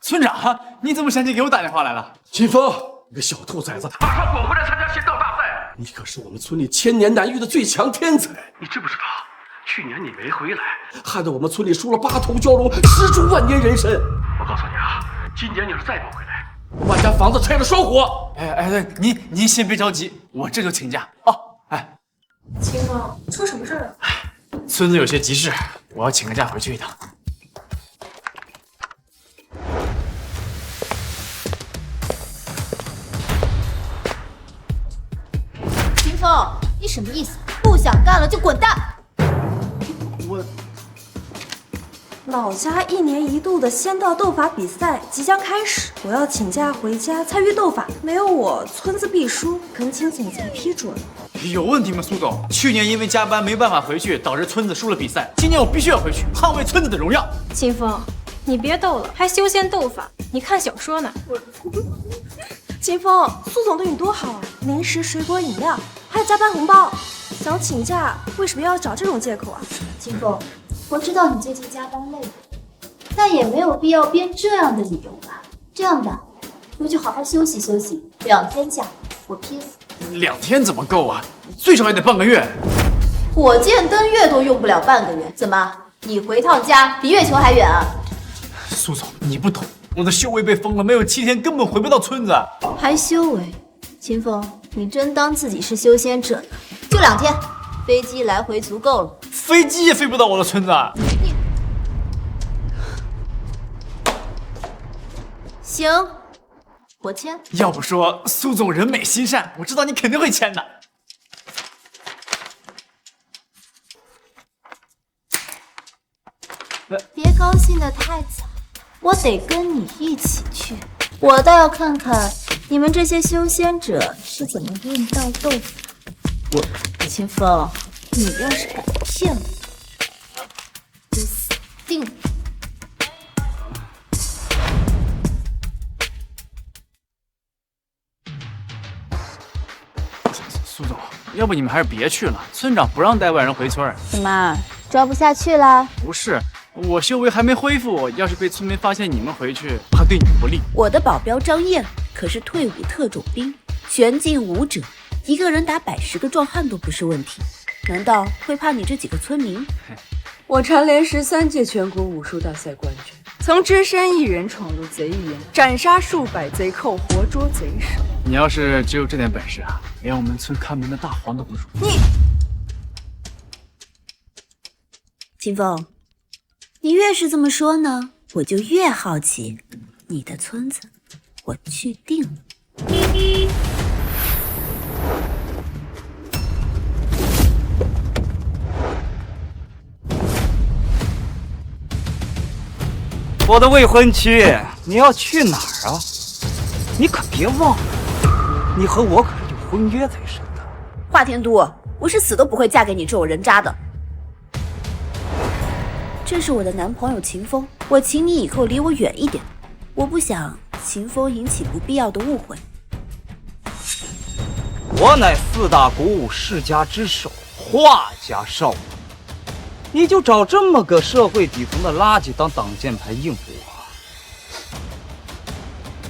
村长，你怎么先去给我打电话来了？秦风，你个小兔崽子，马上滚回来参加仙道大赛！你可是我们村里千年难遇的最强天才，你知不知道，去年你没回来，害得我们村里输了8头蛟龙，10株万年人参。我告诉你啊，今年你要是再不回来，我把家房子拆了烧火。您先别着急，我这就请假啊。秦风，出什么事了？村子有些急事，我要请个假回去一趟。秦风，你什么意思？不想干了就滚蛋！老家1年1度的仙道斗法比赛即将开始，我要请假回家参与斗法，没有我村子必输，恳请总裁批准。有问题吗，苏总？去年因为加班没办法回去，导致村子输了比赛。今年我必须要回去，捍卫村子的荣耀。秦风，你别斗了，还修仙斗法，你看小说呢？秦风，苏总对你多好啊，零食、水果、饮料，还有加班红包。想请假，为什么要找这种借口啊？秦风，我知道你最近加班累了，但也没有必要编这样的理由吧？这样吧，回去好好休息休息，2天假，我批了。2天怎么够啊？最少也得半个月。火箭登月都用不了半个月，怎么？你回趟家比月球还远啊？苏总，你不懂，我的修为被封了，没有7天根本回不到村子。还修为？秦风，你真当自己是修仙者呢？就2天，飞机来回足够了。飞机也飞不到我的村子。行，我签。要不说苏总人美心善，我知道你肯定会签的。别高兴得太早，我得跟你一起去。我倒要看看你们这些修仙者是怎么运道斗法。秦风，你要是敢骗我，就死定了。苏总，要不你们还是别去了，村长不让带外人回村。怎么装不下去啦？不是，我修为还没恢复，要是被村民发现你们回去，怕对你们不利。我的保镖张燕可是退伍特种兵，全境武者，一个人打110个壮汉都不是问题，难道会怕你这几个村民？我蝉联13届全国武术大赛冠军，曾只身一人闯入贼营，斩杀数百贼寇，活捉贼首。你要是只有这点本事啊，连我们村看门的大黄都不如。秦风，你越是这么说呢，我就越好奇，你的村子我去定了。我的未婚妻，你要去哪儿啊？你可别忘了，你和我可是有婚约才是的。华天都，我是死都不会嫁给你这种人渣的。这是我的男朋友秦风，我请你以后离我远一点，我不想秦风引起不必要的误会。我乃4大古武世家之首，华家少主，你就找这么个社会底层的垃圾当挡箭牌应付我？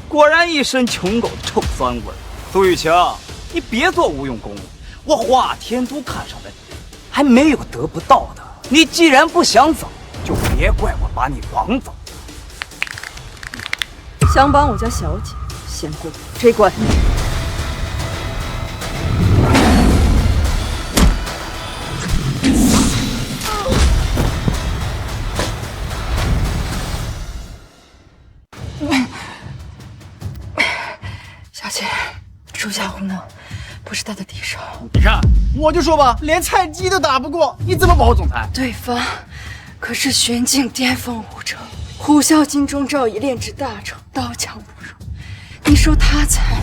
果然一身穷狗的臭酸味儿。杜玉清，你别做无用功了，我华天都看上的你，还没有得不到的。你既然不想走，就别怪我把你绑走。想绑我家小姐，先过这关。小姐，属下无能，不是他的敌手。你看，我就说吧，连菜鸡都打不过，你怎么保护总裁？对方可是玄境巅峰武者，虎啸金钟罩已炼制大成，刀枪不入。你说他才？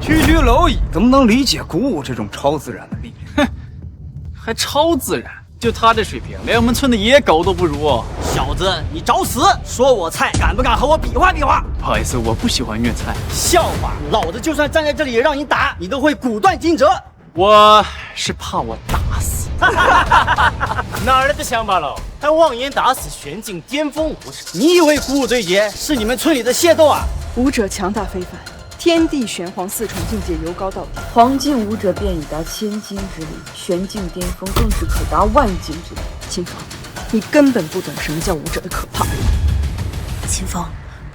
区区蝼蚁怎么能理解鼓舞这种超自然的力量？哼，还超自然？就他这水平，连我们村的野狗都不如。小子，你找死！说我菜，敢不敢和我比划比划？不好意思，我不喜欢虐菜。笑话！老子就算站在这里让你打，你都会果断尽责。我是怕我打死。哪来的乡巴佬，还妄言打死玄境巅峰武者？你以为古武对决是你们村里的械斗啊？武者强大非凡，天地玄黄四重境界由高到低，黄境武者便已达千金之力，玄境巅峰更是可达万金之力。秦风，你根本不懂什么叫武者的可怕。秦风，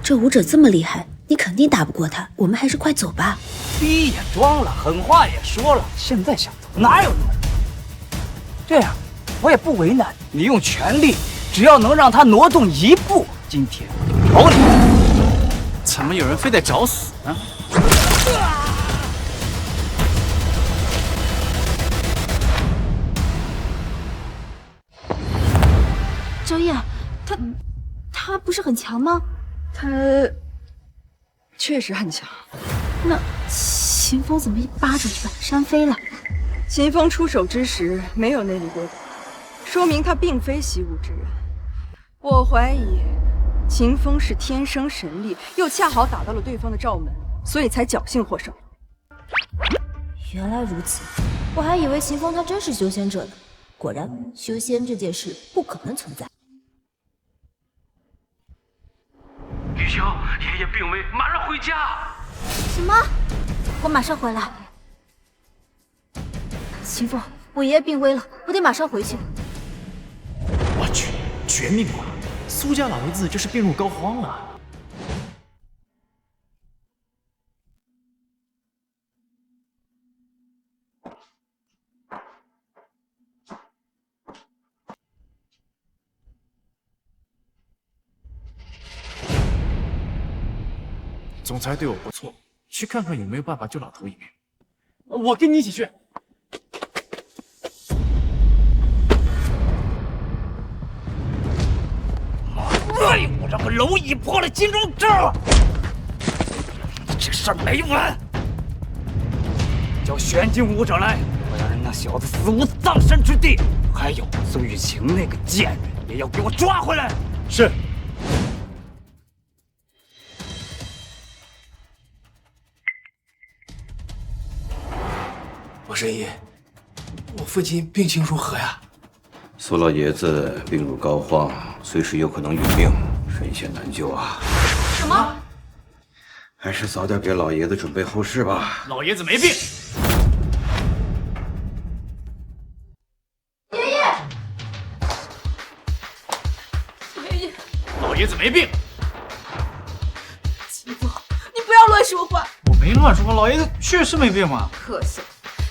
这武者这么厉害，你肯定打不过他，我们还是快走吧。逼也装了，狠话也说了，现在想走哪有用？这样，我也不为难你，用全力，只要能让他挪动一步，今天我饶你。怎么有人非得找死呢？周夜，他不是很强吗？他确实很强。那秦风怎么一巴掌就把他扇飞了？秦风出手之时没有内力波动，说明他并非习武之人。我怀疑秦风是天生神力，又恰好打到了对方的罩门，所以才侥幸获胜。原来如此，我还以为秦风他真是修仙者呢。果然，修仙这件事不可能存在。雨修，爷爷病危，马上回家。什么？我马上回来。秦风，我爷爷病危了，我得马上回去。我去，绝命了！苏家老爷子这是病入膏肓了。总裁对我不错，去看看有没有办法救老头一命。我跟你一起去。哎，我让个蝼蚁破了金钟罩，这事儿没完。叫玄境武者来，我要让那小子死无葬身之地。还有苏雨晴那个贱人，也要给我抓回来。是。我神医，我父亲病情如何呀？苏老爷子病入膏肓，随时有可能殒命，神仙难救啊！什么？还是早点给老爷子准备后事吧。老爷子没病。爷爷，爷爷，老爷子没病。秦风，你不要乱说话。我没乱说，老爷子确实没病嘛。可笑，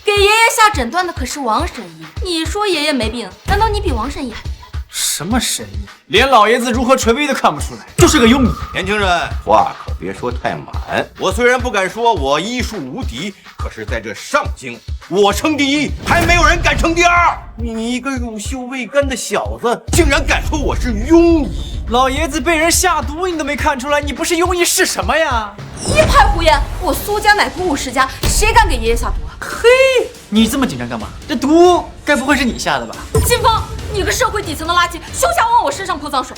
给爷爷下诊断的可是王神医，你说爷爷没病，难道你比王神医还厉害？什么神医？连老爷子如何垂危都看不出来，就是个庸医。年轻人，话可别说太满。我虽然不敢说我医术无敌，可是在这上京，我称第一，还没有人敢称第二。你一个乳臭未干的小子，竟然敢说我是庸医！老爷子被人下毒，你都没看出来，你不是庸医是什么呀？一派胡言！我苏家乃古武世家，谁敢给爷爷下毒啊？嘿，你这么紧张干嘛？这毒该不会是你下的吧？秦风，你个社会底层的垃圾，休想往我身上泼脏水！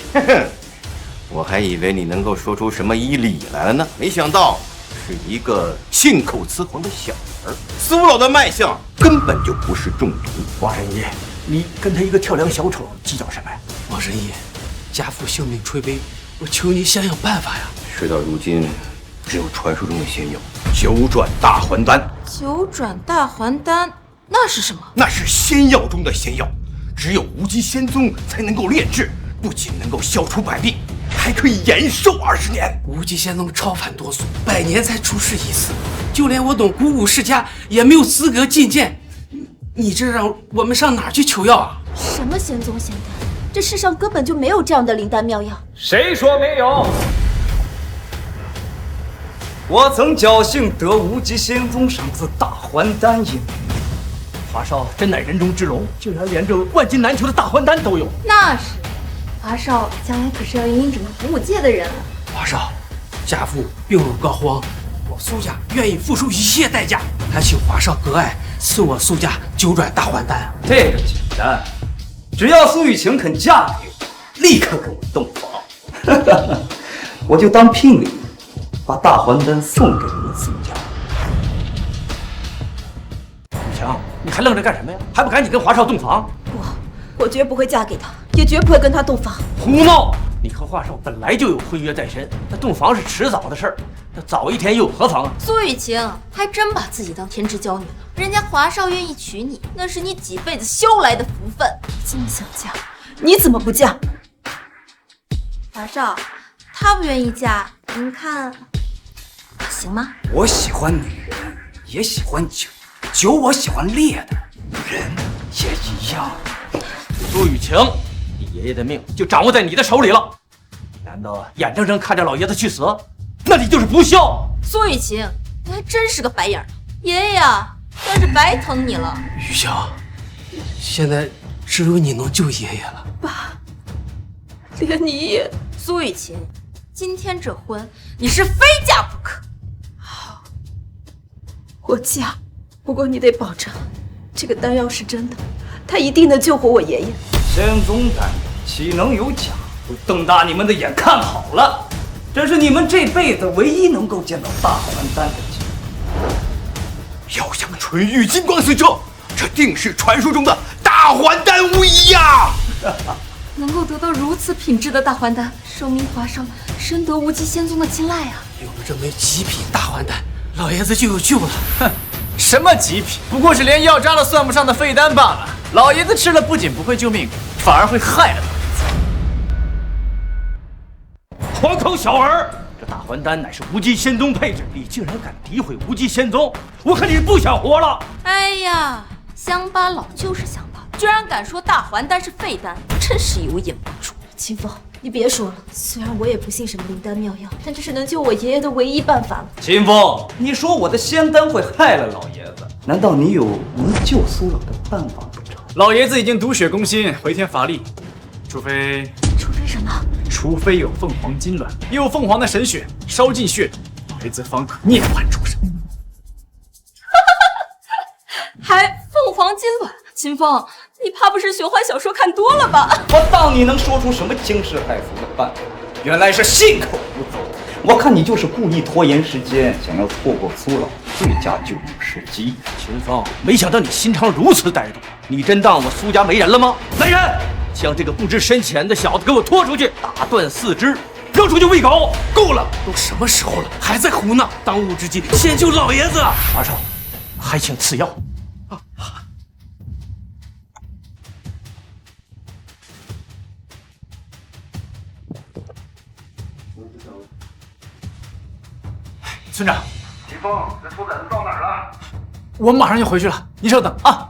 我还以为你能够说出什么医理来了呢，没想到是一个信口雌黄的小儿。苏老的脉象根本就不是中毒。王神医，你跟他一个跳梁小丑计较什么呀？王神医，家父性命垂危，我求你想想办法呀！事到如今，只有传说中的仙药九转大还丹。九转大还丹，那是什么？那是仙药中的仙药，只有无极仙宗才能够炼制，不仅能够消除百病，还可以延寿20年。无极仙宗超凡多俗，100年才出世一次，就连我懂古武世家也没有资格觐见。你这让我们上哪儿去求药啊？什么仙宗仙丹？这世上根本就没有这样的灵丹妙药。谁说没有？我曾侥幸得无极仙宗赏赐大还丹一枚。华少真乃人中之龙，竟然连这万金难求的大还丹都有。那是，华少将来可是要引领整个古武界的人啊！华少，家父病入膏肓，我苏家愿意付出一切代价，还请华少割爱，赐我苏家九转大还丹。这个简单，只要苏雨晴肯嫁给我，立刻跟我洞房，我就当聘礼，把大还丹送给你们苏家。雨晴，你还愣着干什么呀？还不赶紧跟华少洞房？我绝不会嫁给他，也绝不会跟他洞房。胡闹！你和华少本来就有婚约在身，那洞房是迟早的事儿，那早一天又有何妨啊？苏雨晴还真把自己当天之娇女了，人家华少愿意娶你，那是你几辈子修来的福分。这么想嫁，你怎么不嫁？华少，他不愿意嫁，您看行吗？我喜欢女人，也喜欢酒，酒我喜欢烈的，人也一样。苏雨晴，你爷爷的命就掌握在你的手里了，难道眼睁睁看着老爷子去死？那你就是不孝。苏雨晴，你还真是个白眼儿，爷爷呀，算是白疼你了。雨晴，现在只有你能救爷爷了。爸，连你也……苏雨晴，今天这婚你是非嫁不可。好，我嫁，不过你得保证，这个丹药是真的，它一定能救活我爷爷。仙宗丹岂能有假？都瞪大你们的眼看好了，这是你们这辈子唯一能够见到大还丹的机会。要想纯玉金光死者，这定是传说中的大还丹无疑呀！能够得到如此品质的大还丹，说明华少深得无极仙宗的青睐啊！有了这枚极品大还丹，老爷子就有救了。哼，什么极品？不过是连药渣都算不上的废丹罢了。老爷子吃了不仅不会救命，反而会害了他。混口小儿！这大还丹乃是无极仙宗配置，你竟然敢诋毁无极仙宗！我看你是不想活了！哎呀，乡巴佬就是乡巴佬，居然敢说大还丹是废丹，真是有眼不珠。清风，你别说了，虽然我也不信什么灵丹妙药，但这是能救我爷爷的唯一办法了。秦风，你说我的仙丹会害了老爷子，难道你有能救苏老的办法不成？老爷子已经毒血攻心，回天乏力，除非什么？除非有凤凰金卵，有凤凰的神血烧进血中，老爷子方可涅槃重生。还凤凰金卵，秦风，你怕不是玄幻小说看多了吧？我当你能说出什么惊世骇俗的办法，原来是信口胡诌。我看你就是故意拖延时间，想要错过苏老最佳救命时机。秦风，没想到你心肠如此歹毒，你真当我苏家没人了吗？来人，将这个不知深浅的小子给我拖出去，打断四肢，扔出去喂狗！够了，都什么时候了，还在胡闹！当务之急，先救老爷子。华少，还请赐药。村长，秦风，这兔崽子到哪儿了？我马上就回去了，您稍等啊。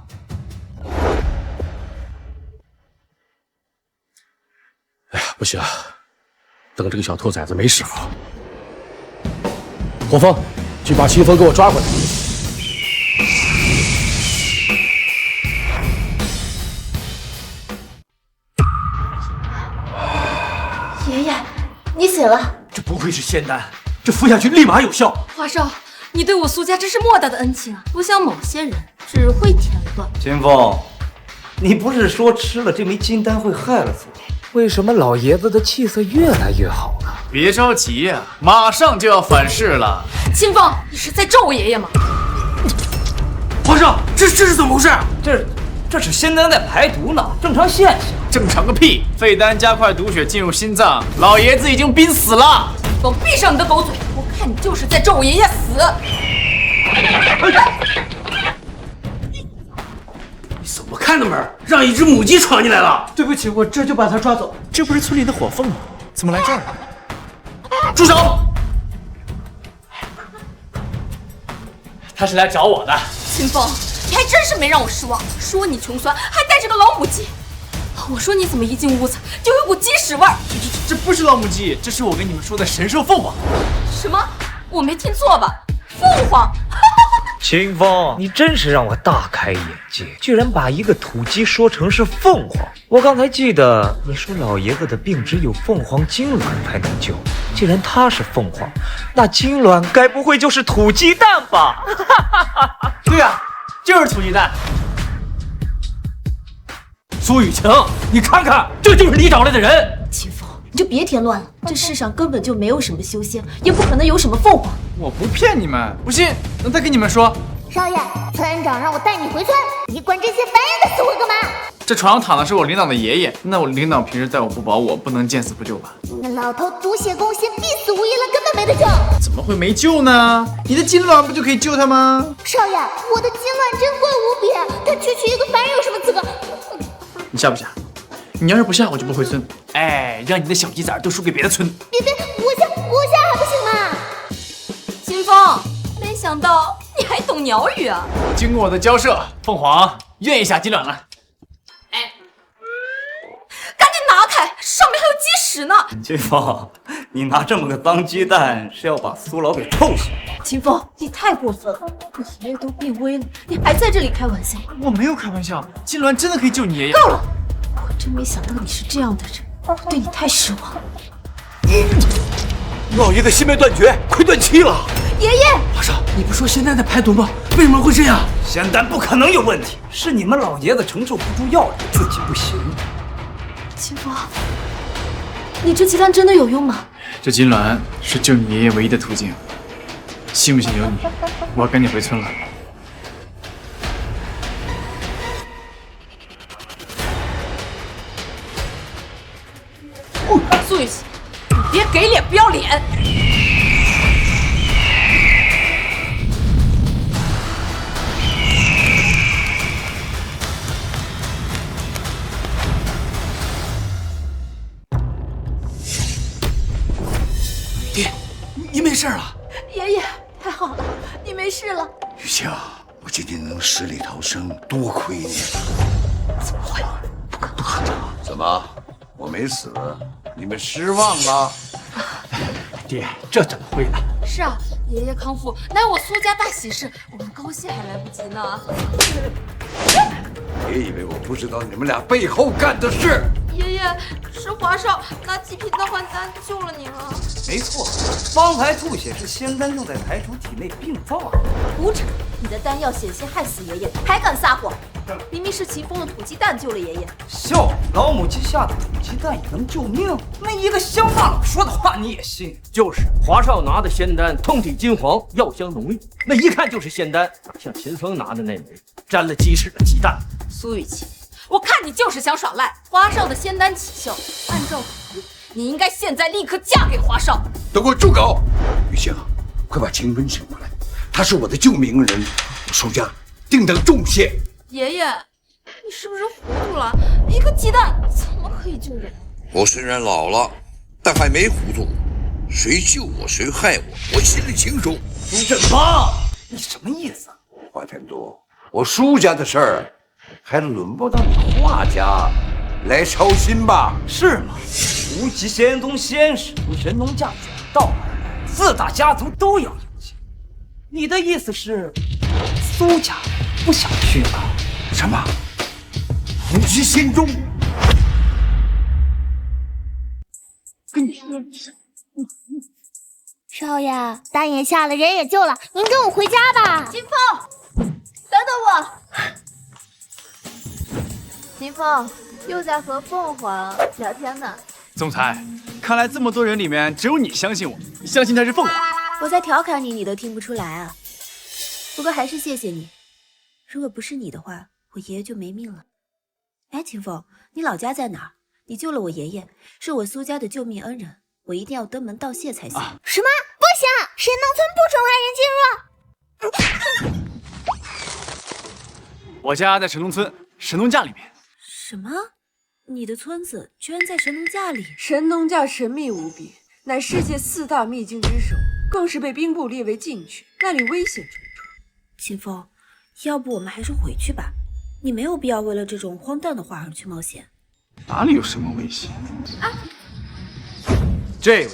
哎呀，不行，等这个小兔崽子没时候。火风，去把秦风给我抓回来。爷爷，你醒了。这不愧是仙丹，这服下去立马有效。华少，你对我苏家真是莫大的恩情啊！不像某些人只会添乱。秦风，你不是说吃了这枚金丹会害了苏老？为什么老爷子的气色越来越好了？别着急呀，马上就要反噬了。秦风，你是在咒我爷爷吗？皇上，这是怎么回事？这是仙丹在排毒呢，正常现象。正常个屁！废丹加快毒血进入心脏，老爷子已经濒死了。给我闭上你的狗嘴！我看你就是在咒我爷爷死。你怎么开的门？让一只母鸡闯进来了！对不起，我这就把他抓走。这不是村里的火凤吗？怎么来这儿了？住手！他是来找我的。秦风，你还真是没让我失望。说你穷酸，还带着个老母鸡。我说你怎么一进屋子就有股鸡屎味儿？这不是老母鸡，这是我跟你们说的神兽凤凰。什么？我没听错吧？凤凰？秦风，你真是让我大开眼界，居然把一个土鸡说成是凤凰。我刚才记得你说老爷子的病只有凤凰精卵才能救，既然它是凤凰，那精卵该不会就是土鸡蛋吧？对呀，就是土鸡蛋。苏雨晴，你看看，这就是你找来的人。秦风，你就别添乱了，这世上根本就没有什么修仙，也不可能有什么凤凰。我不骗你们，不信能再跟你们说。少爷，村长让我带你回村，你管这些凡人的死活干嘛？这床上躺的是我领导的爷爷，那我领导平时待我不薄，我不能见死不救吧？那老头毒血攻心，必死无疑了，根本没得救。怎么会没救呢？你的金卵不就可以救他吗？少爷，我的金卵珍贵无比，他区区一个凡人有什么资格？你下不下？你要是不下，我就不回村。哎，让你的小鸡崽都输给别的村。别，我下还不行吗？秦风，没想到你还懂鸟语啊！经过我的交涉，凤凰愿意下金卵了。赶紧拿开，上面还有鸡屎呢！秦风，你拿这么个脏鸡蛋是要把苏老给臭死？秦风，你太过分了！我爷爷都病危了，你还在这里开玩笑？我没有开玩笑，金銮真的可以救你爷爷。够了！我真没想到你是这样的人，对你太失望了。老爷的心脉断绝，快断气了。爷爷，皇上，你不说仙丹在排毒吗？为什么会这样？仙丹不可能有问题，是你们老爷子承受不住药力，自己不行。秦风，你这鸡蛋真的有用吗？这金銮是救你爷爷唯一的途径，信不信由你。我要赶紧回村了。苏雨琦，你别给脸不要脸！爹，你没事了？爷爷，太好了，你没事了。雨晴，我今天能死里逃生，多亏你了。怎么会？不可能！怎么，我没死，你们失望了？爹，这怎么会呢？是啊，爷爷康复，乃我苏家大喜事，我们高兴还来不及呢。别以为我不知道你们俩背后干的事。爷爷，是华少拿极品的换丹救了你了。没错，方才吐血是仙丹用在台主体内病造的。胡扯！你的丹药险些害死爷爷，还敢撒谎！明明是秦风的土鸡蛋救了爷爷。笑，老母鸡下的土鸡蛋也能救命？那一个乡巴佬说的话你也信？就是华少拿的仙丹，通体金黄，药香浓郁，那一看就是仙丹。像秦风拿的那枚，沾了鸡屎的鸡蛋。苏雨琦，我看你就是想耍赖。华少的仙丹起效，按照法律，你应该现在立刻嫁给华少。都给我住口！雨晴，快把秦风请过来，他是我的救命恩人，我苏家定当重谢。爷爷，你是不是糊涂了？一个鸡蛋怎么可以救人？我虽然老了，但还没糊涂。谁救我，谁害我，我心里清楚。苏振邦，你什么意思？华天都，我苏家的事儿，还轮不到你华家来操心吧？是吗？无极仙宗仙使从神农架远道而来，4大家族都要迎接。你的意思是，苏家不想去吗？什么？无极仙宗？跟你说，少爷，丹也下了，人也救了，您跟我回家吧。秦风，等等我。秦风又在和凤凰聊天呢。总裁，看来这么多人里面只有你相信我，你相信他是凤凰。我在调侃你，你都听不出来啊。不过还是谢谢你，如果不是你的话，我爷爷就没命了。哎，秦风，你老家在哪儿？你救了我爷爷，是我苏家的救命恩人，我一定要登门道谢才行。什么？不行，神农村不准外人进入。我家在神农村神农架里面。什么？你的村子居然在神农架里？神农架神秘无比，乃世界4大秘境之首，更是被兵部列为禁区，那里危险重重。秦风，要不我们还是回去吧，你没有必要为了这种荒诞的话而去冒险。哪里有什么危险？这位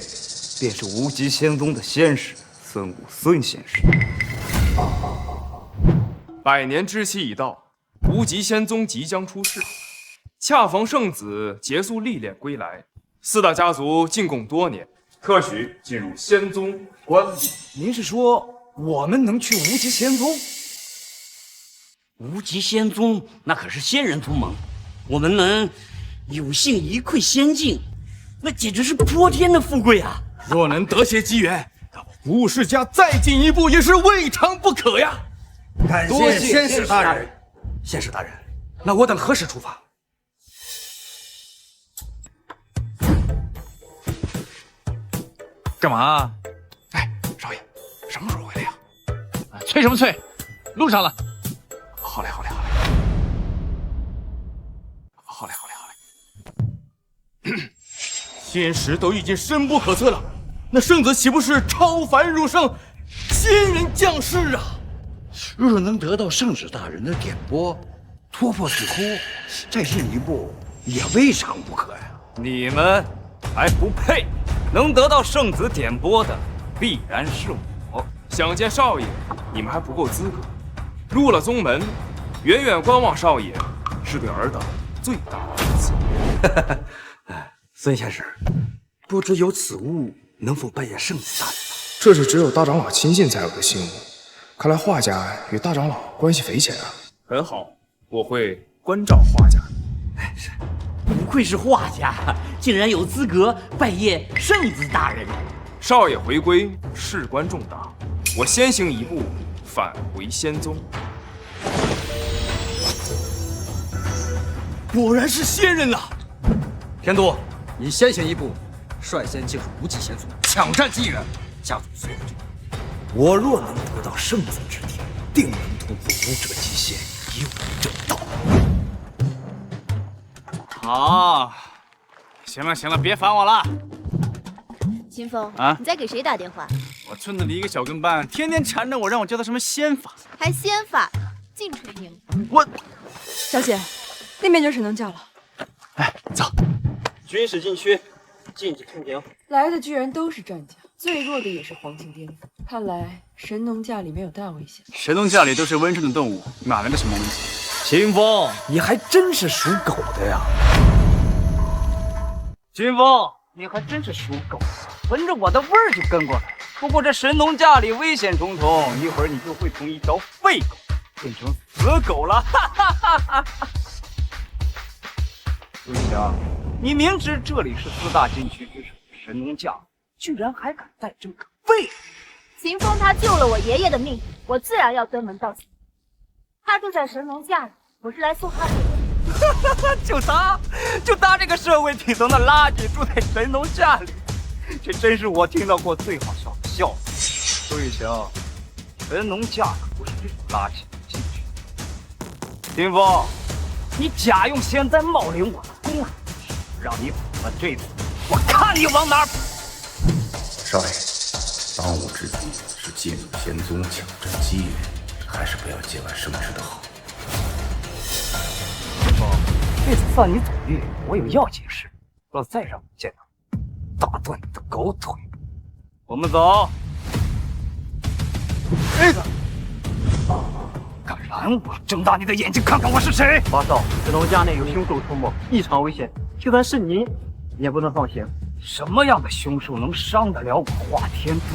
便是无极仙宗的仙使孙武孙仙使。100年之期已到，无极仙宗即将出世，恰逢圣子结束历练归来，4大家族进贡多年，特许进入仙宗观礼。您是说我们能去无极仙宗？无极仙宗那可是仙人宗盟，我们能有幸一窥仙境，那简直是泼天的富贵啊！若能得些机缘，那么吴世家再进一步也是未尝不可呀！感谢仙使大人。仙使大人，那我等何时出发？干嘛？哎，少爷，什么时候回来呀？催什么催？路上了。好嘞，好嘞，好嘞。好嘞，好嘞，好嘞。仙使都已经深不可测了，那圣子岂不是超凡入圣，仙人降世啊？若能得到圣旨大人的点拨，突破时空，再进一步也未尝不可呀。你们还不配，能得到圣子点拨的必然是我。想见少爷，你们还不够资格。入了宗门，远远观望少爷，是对尔等最大的恩赐。孙先生，不知有此物，能否拜谒圣子大人？这是只有大长老亲信才有的信物，看来画家与大长老关系匪浅啊。很好，我会关照画家。不愧是画家，竟然有资格拜谒圣子大人。少爷回归，事关重大，我先行一步，返回仙宗。果然是仙人呐！天都，你先行一步，率先进入无极仙宗，抢占机缘，家族所有者。我若能得到圣子之体，定能突破武者极限，以武正道。好，行了行了，别烦我了。秦风啊，你在给谁打电话？我村子里一个小跟班，天天缠着我，让我教他什么仙法，还仙法，净吹牛。我，小姐，那边就神农架了。哎，走。军师禁区，禁止通行。来的居然都是战将，最弱的也是黄金巅峰。看来神农架里没有大危险。神农架里都是温顺的动物，哪来的什么危险？秦风，你还真是属狗的呀！秦风，你还真是属狗，闻着我的味儿就跟过来。不过这神农架里危险重重，一会儿你就会从一条废狗变成死狗了。哈哈哈哈！陆强，你明知这里是4大禁区之首神农架，居然还敢带这么个废物！秦风他救了我爷爷的命，我自然要登门道谢。他住在神农架里，我是来送他的。就他这个社会底层的垃圾住在神农架里，这真是我听到过最好笑的笑话。周雨晴，神农架可不是这种垃圾进去。秦风，你假用仙丹冒领我的功劳，让你跑了这次，我看你往哪跑！少爷，当务之急是进入仙宗抢占机缘，还是不要节外生枝的好。秦风，这次犯你祖业，我有要紧事，若再让我见到，打断你的狗腿。我们走。这个，敢拦我，睁大你的眼睛看看我是谁！八少，神农架内有凶手出没，异常危险，就算是你，也不能放行。什么样的凶手能伤得了我华天都？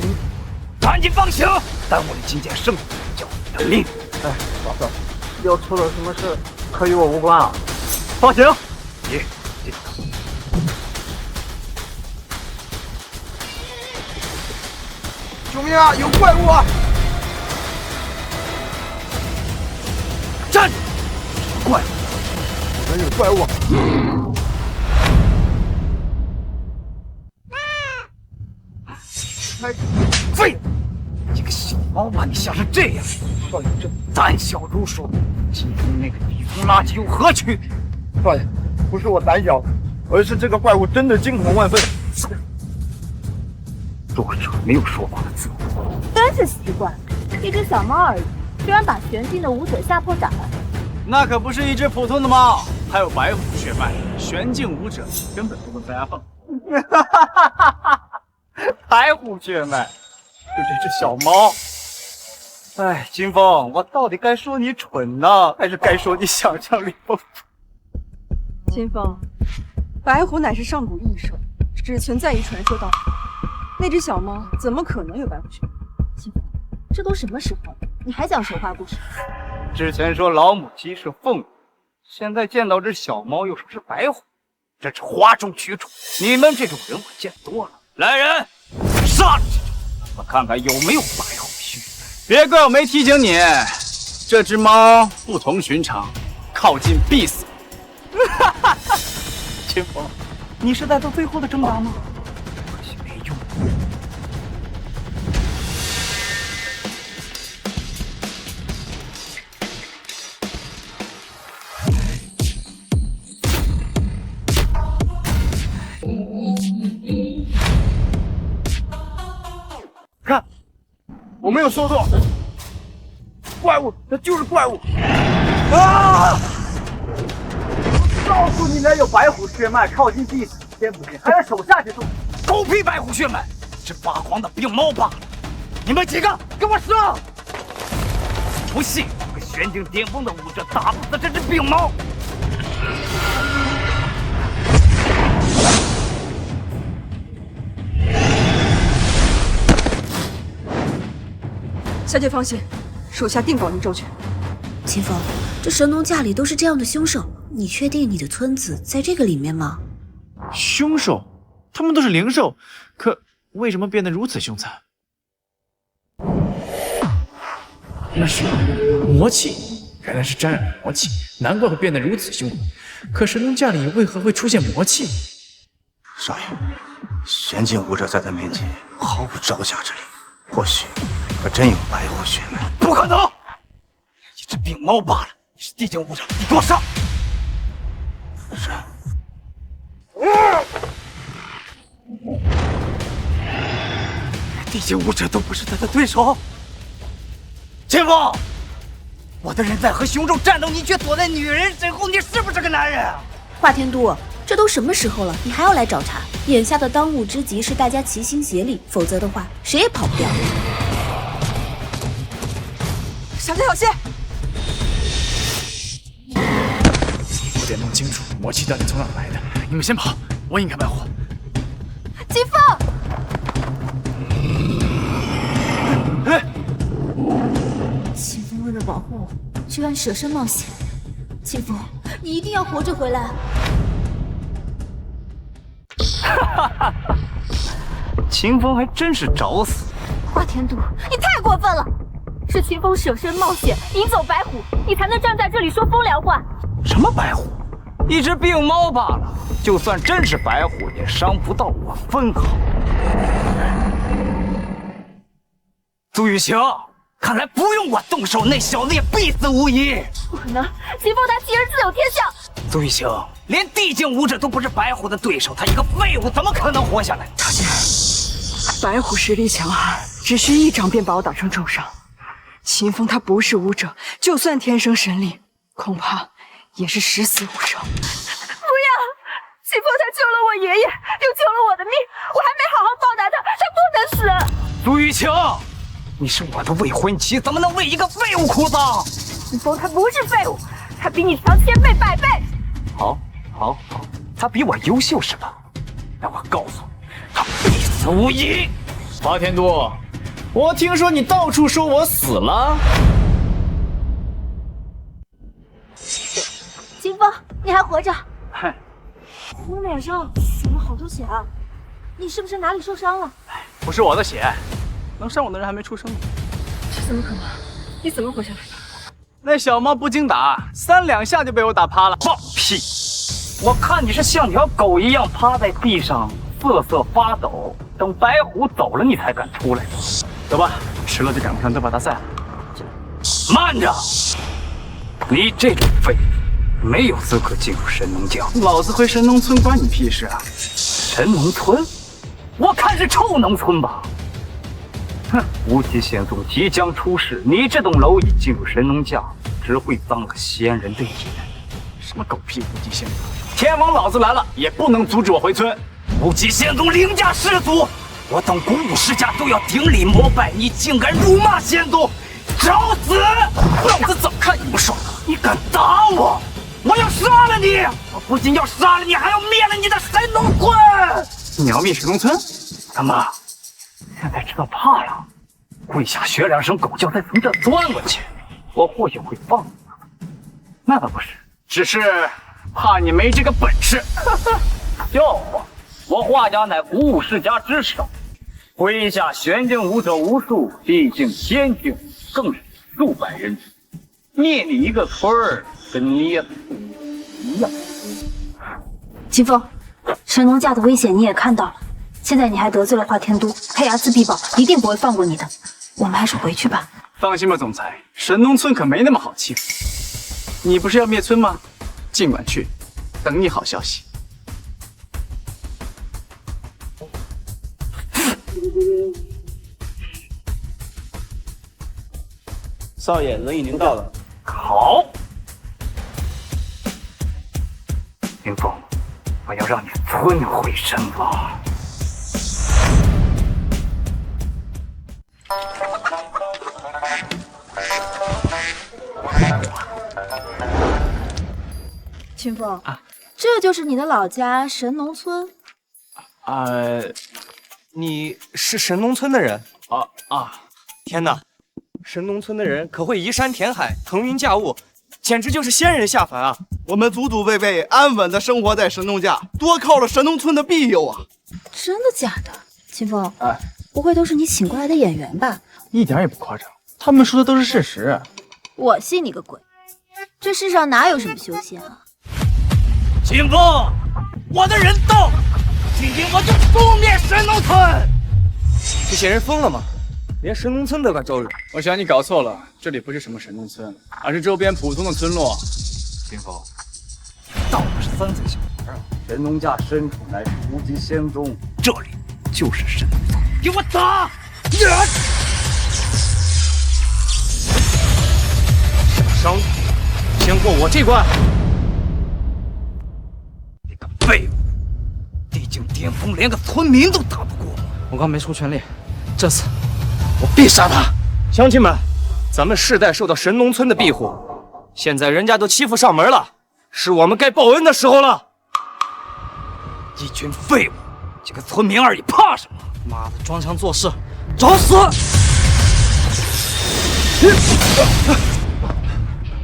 赶紧放行！耽误了觐见圣子，叫你的命！哎，八少，要出了什么事，可与我无关啊！放行。你，救命啊！有怪物啊！站住！怪物！哪有怪物？废物！这个小猫把你吓成这样，少爷这胆小如鼠，今天那个底层垃圾有何取？少爷，不是我胆小，而是这个怪物真的惊恐万分。弱者没有说话的资格。真是奇怪，一只小猫而已，居然把玄境的武者吓破胆了。那可不是一只普通的猫，它有白虎血脉，玄境武者根本不会被它放。白虎血脉，就这只小猫。哎，金风，我到底该说你蠢呢，还是该说你想象力丰富？秦风，白虎乃是上古异兽，只存在于传说当中。那只小猫怎么可能有白虎血脉？秦风，这都什么时候了，你还讲神话故事？之前说老母鸡是凤凰，现在见到只小猫又说是白虎，这是哗众取宠。你们这种人我见多了。来人，杀了这种，我看看有没有白虎血。别怪我没提醒你，这只猫不同寻常，靠近必死。哈哈哈！秦风，你是在做最后的挣扎吗？可惜没用。看，我没有说错，怪物，那就是怪物！啊！告诉你们，有白虎血脉，靠近必死，先不信，还要手下去动。狗屁白虎血脉，是发狂的病猫罢了！你们几个给我上！不信，个玄境巅峰的武者打不死这只病猫。小姐放心，属下定保您周全。秦风，这神农架里都是这样的凶手，你确定你的村子在这个里面吗？凶手？他们都是灵兽，可为什么变得如此凶残？那是魔气，原来是沾染了魔气，难怪会变得如此凶猛。可神农架里为何会出现魔气？少爷，玄境武者在他面前毫无招架之力，或许可真有白虎血脉。不可能！一只病猫罢了，你是地境武者，你给我上！是。地境武者都不是他的对手。秦风，我的人在和雄兽战斗，你却躲在女人身后，你是不是个男人？华天都，这都什么时候了，你还要来找茬？眼下的当务之急是大家齐心协力，否则的话，谁也跑不掉。小姐小心！我得弄清楚魔气到底从哪来的。你们先跑，我引开白虎。秦风。秦风为了保护我，居然舍身冒险。秦风，你一定要活着回来！哈哈，秦风还真是找死！华天都，你太过分了！是秦风舍身冒险引走白虎，你才能站在这里说风凉话。什么白虎？一只病猫罢了，就算真是白虎，也伤不到我分毫。苏雨晴，看来不用我动手，那小子也必死无疑。不可能，秦风他妻儿自有天相。苏雨晴，连地境武者都不是白虎的对手，他一个废物怎么可能活下来？大姐，白虎实力强悍，只需一掌便把我打成重伤。秦风他不是武者，就算天生神力，恐怕也是十死无生。不要！秦风他救了我爷爷，又救了我的命，我还没好好报答他，他不能死。苏雨晴，你是我的未婚妻，怎么能为一个废物哭丧？秦风他不是废物，他比你强1000倍100倍。好，他比我优秀是吧？那我告诉你，他必死无疑。华天都，我听说你到处说我死了。秦风，你还活着？嗨，你脸上血了好多血啊！你是不是哪里受伤了？不是我的血，能伤我的人还没出生呢。这怎么可能？你怎么活下来的？那小猫不经打，3、2下就被我打趴了。放屁！我看你是像条狗一样趴在地上瑟瑟发抖，等白虎走了你才敢出来。走吧，迟了就赶不上斗法大赛了。慢着，你这种废物没有资格进入神农教。老子回神农村关你屁事啊！神农村？我看是臭农村吧。哼，无极仙宗即将出世，你这栋楼已进入神农架，只会脏了仙人的眼。什么狗屁无极仙宗！天王老子来了，也不能阻止我回村。无极仙宗凌驾世族，我等古武世家都要顶礼膜拜，你竟敢辱骂仙宗，找死！老子怎么看你不爽？你敢打我，我要杀了你！我不仅要杀了你，还要灭了你的神农村！你要灭神农村？怎么？现在知道怕了？跪下学2声狗叫，再从这钻过去，我或许会放你。那倒不是，只是怕你没这个本事。笑话！我华家乃古武世家之首，麾下玄境武者无数，地境仙境更是数百人。灭你一个村儿，跟你一样。秦风，神农架的危险你也看到了，现在你还得罪了华天都，他睚眦必报，一定不会放过你的。我们还是回去吧。放心吧，总裁，神农村可没那么好欺负。你不是要灭村吗？尽管去，等你好消息。少爷，人已经到了。好，林峰，我要让你尊毁神王。秦风这就是你的老家神农村？你是神农村的人？天哪！神农村的人可会移山填海、腾云驾雾，简直就是仙人下凡啊！我们祖祖辈辈安稳的生活在神农架，多靠了神农村的庇佑啊！真的假的？秦风，不会都是你请过来的演员吧？一点也不夸张，他们说的都是事实。我信你个鬼！这世上哪有什么修仙啊？秦风，我的人到，今天我就诛灭神农村！这些人疯了吗？连神农村都敢招惹？我想你搞错了，这里不是什么神农村，而是周边普通的村落。秦风，到底是3岁小孩啊！神农架深处乃是无极仙宗，这里就是神农村。给我打！想伤你，先过我这关。你个废物！地境巅峰连个村民都打不过。我刚没出全力，这次我必杀他！乡亲们，咱们世代受到神农村的庇护，现在人家都欺负上门了，是我们该报恩的时候了。一群废物，几个村民而已，怕什么？妈的，装腔作势，找死！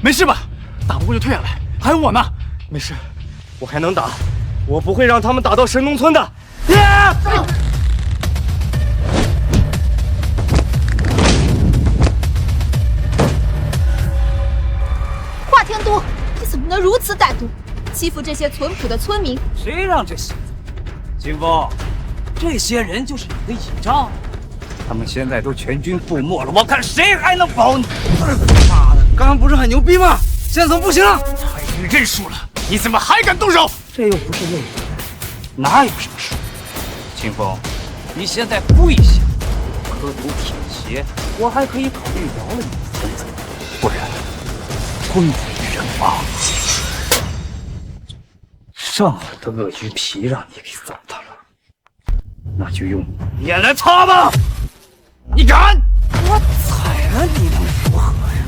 没事吧？打不过就退下来，还有我呢。没事，我还能打，我不会让他们打到神农村的。华天都，你怎么能如此歹毒，欺负这些淳朴的村民？谁让这些？秦风，这些人就是你的倚仗，他们现在都全军覆没了，我看谁还能保你？妈的，刚刚不是很牛逼吗？现在怎么不行了？他已经认输了，你怎么还敢动手？这又不是认输，哪有什么输？秦风，你现在跪下，磕头舔鞋，我还可以考虑饶了你的孙子，不然吞为人亡。上好的鳄鱼皮让你给糟蹋了，那就用脸来擦吧！你敢？我踩了你能如何呀？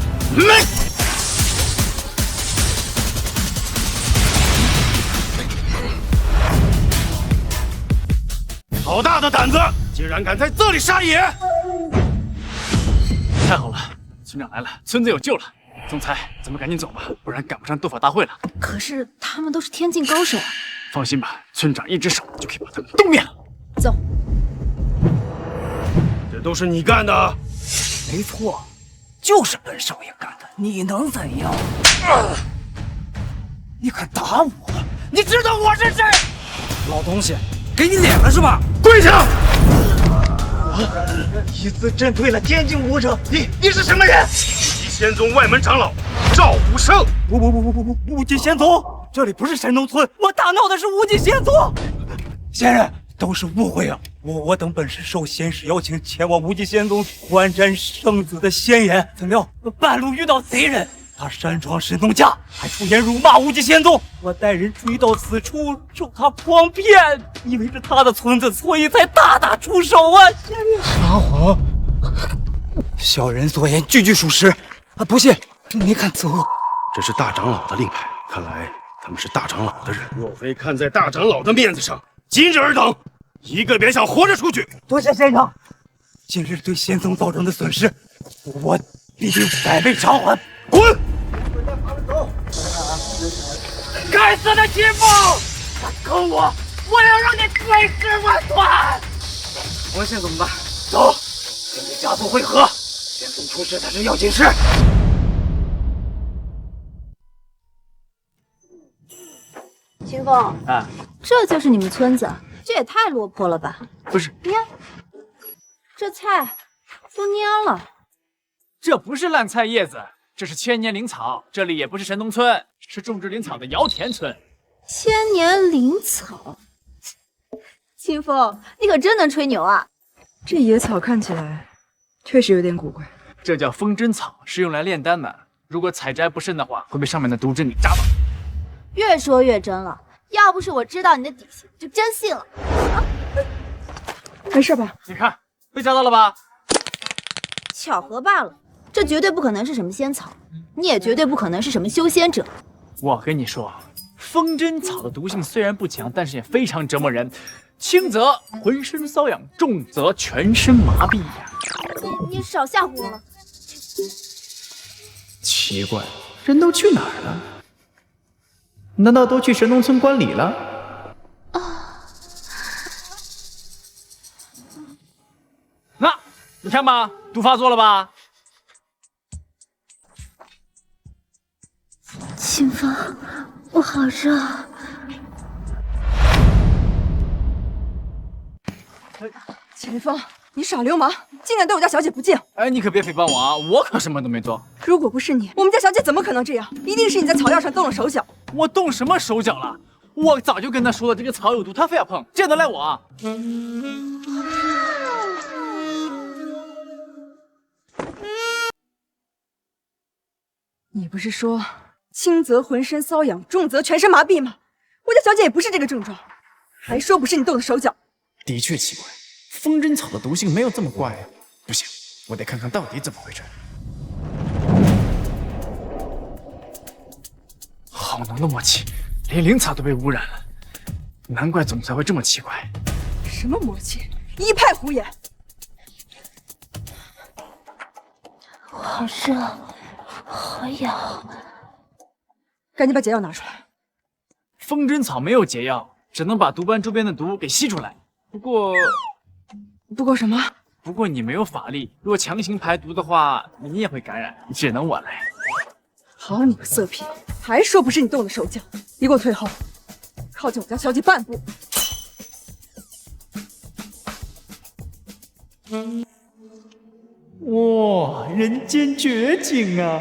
好大的胆子，竟然敢在这里撒野！太好了，村长来了，村子有救了。总裁，咱们赶紧走吧，不然赶不上斗法大会了。可是他们都是天境高手啊！放心吧，村长一只手就可以把他们都灭了。走。这都是你干的？没错，就是本少爷干的，你能怎样？你敢打我？你知道我是谁？老东西，给你脸了是吧？跪下！我一次震退了天境武者，你是什么人？仙宗外门长老赵无胜。不，无极仙宗，这里不是神农村，我打闹的是无极仙宗。仙人都是误会啊！我等本是受仙使邀请前往无极仙宗观瞻圣子的仙言，怎料半路遇到贼人，他擅闯神农架，还出言辱骂无极仙宗。我带人追到此处，受他诓骗，以为是他的村子，所以才大打出手啊！仙人撒谎，小人所言句句属实。不信，你看此物，这是大长老的令牌，看来他们是大长老的人。若非看在大长老的面子上，今日尔等一个别想活着出去。多谢仙长，今日对仙宗造成的损失，我必定百倍偿还。滚！该死的秦风，敢坑我，我要让你碎尸万段！我们现在怎么办？走，跟着家族会合。仙宗出事才是要紧事。风，啊，这就是你们村子，这也太落魄了吧？不是，你看，这菜都蔫了。这不是烂菜叶子，这是千年灵草。这里也不是神农村，是种植灵草的瑶田村。千年灵草，清风，你可真能吹牛啊！这野草看起来确实有点古怪。这叫风针草，是用来炼丹的。如果采摘不慎的话，会被上面的毒针给扎到。越说越真了，要不是我知道你的底细，就真信了。没事吧？你看，被扎到了吧？巧合罢了，这绝对不可能是什么仙草，你也绝对不可能是什么修仙者。我跟你说，风针草的毒性虽然不强，但是也非常折磨人，轻则浑身瘙痒，重则全身麻痹呀。你少吓唬我了。奇怪，人都去哪儿了？难道都去神农村观礼了？那你看吧，毒发作了吧？清风，我好热。钱林峰，你耍流氓，竟敢对我家小姐不敬！哎，你可别诽谤我啊，我可什么都没做。如果不是你，我们家小姐怎么可能这样？一定是你在草药上动了手脚。我动什么手脚了？我早就跟他说了，这个草有毒，他非要碰，这能赖我啊？你不是说轻则浑身瘙痒，重则全身麻痹吗？我家小姐也不是这个症状，还说不是你动的手脚。的确奇怪，风针草的毒性没有这么怪啊！不行，我得看看到底怎么回事。好浓的魔气，连灵草都被污染了，难怪总裁会这么奇怪。什么魔气？一派胡言！我好热，好痒。赶紧把解药拿出来。风针草没有解药，只能把毒斑周边的毒给吸出来。不过什么？不过你没有法力，若强行排毒的话，你也会感染，只能我来。好你个色批，还说不是你动的手脚，你给我退后，靠近我家小姐半步。哇，人间绝景啊！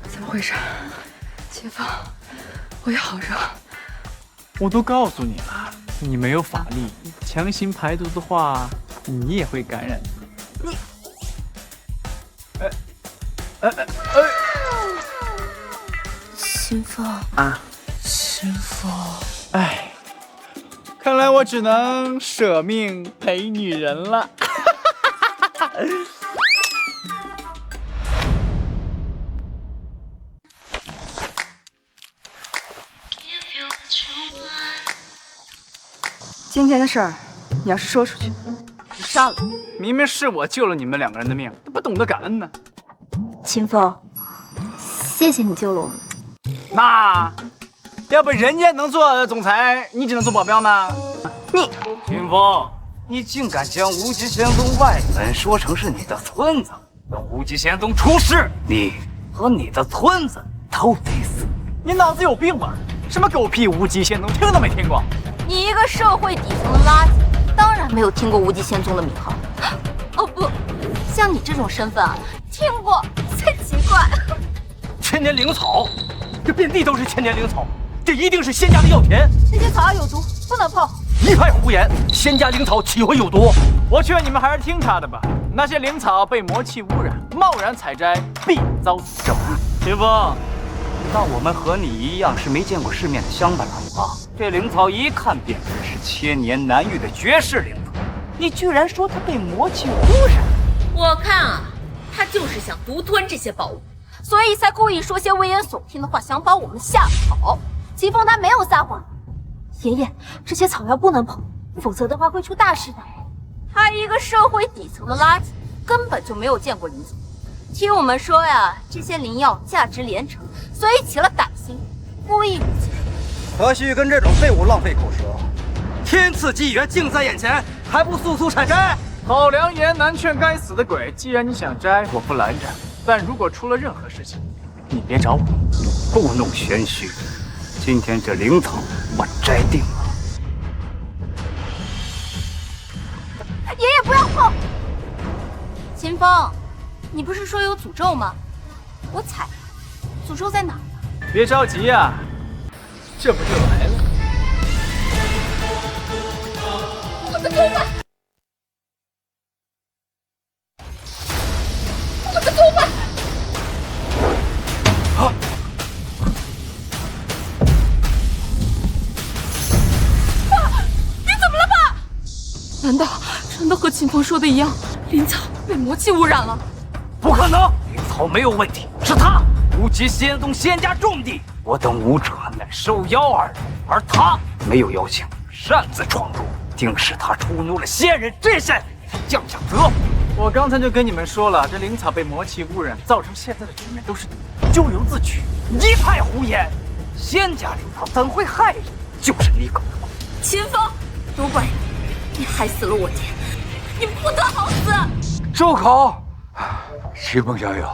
怎么回事？前方，我也好热。我都告诉你了，你没有法力，强行排毒的话，你也会感染。你，清风啊，清风，哎，看来我只能舍命陪女人了。今天的事儿，你要是说出去，就杀了你。明明是我救了你们2个人的命，不懂得感恩呢。清风，谢谢你救了我们。那要不人家能做总裁，你只能做保镖吗？你清风，你竟敢将无极仙宗外门说成是你的村子，等无极仙宗出事，你和你的村子都得死！你脑子有病吧？什么狗屁无极仙宗，听都没听过。你一个社会底层的垃圾，当然没有听过无极仙宗的名号。哦不，像你这种身份啊，听过才奇怪。千年灵草，这遍地都是千年灵草，这一定是仙家的药田。这些草药有毒，不能碰。一派胡言，仙家灵草岂会有毒？我劝你们还是听他的吧。那些灵草被魔气污染，贸然采摘必遭咒诅。清风，那我们和你一样是没见过世面的乡巴佬啊！这灵草一看便知是千年难遇的绝世灵草，你居然说它被魔气污染？我看啊，他就是想独吞这些宝物，所以才故意说些危言耸听的话，想把我们吓跑。齐风他没有撒谎，爷爷，这些草药不能碰，否则的话会出大事的。他一个社会底层的垃圾，根本就没有见过灵草。听我们说呀，这些灵药价值连城，所以起了歹心，故意入侵。何须跟这种废物浪费口舌？天赐机缘近在眼前，还不速速采摘？好良言难劝该死的鬼，既然你想摘，我不拦着。但如果出了任何事情，你别找我。故弄玄虚，今天这灵草我摘定了。爷爷不要碰！秦风，你不是说有诅咒吗？我踩了，诅咒在哪儿呢？别着急呀，这不就来了？我的头发！我的头发！啊！爸，你怎么了，爸？难道真的和秦风说的一样，灵草被魔气污染了？不可能，灵草没有问题，是他无极仙宗仙家重地，我等武者乃受邀而来，而他没有邀请，擅自闯入，定是他触怒了仙人，这下降下责。我刚才就跟你们说了，这灵草被魔气污染，造成现在的局面都是你咎由自取。一派胡言！仙家灵草怎会害人？就是你搞的。秦风，都怪你，你害死了我爹，你不得好死！住口！秦风小友，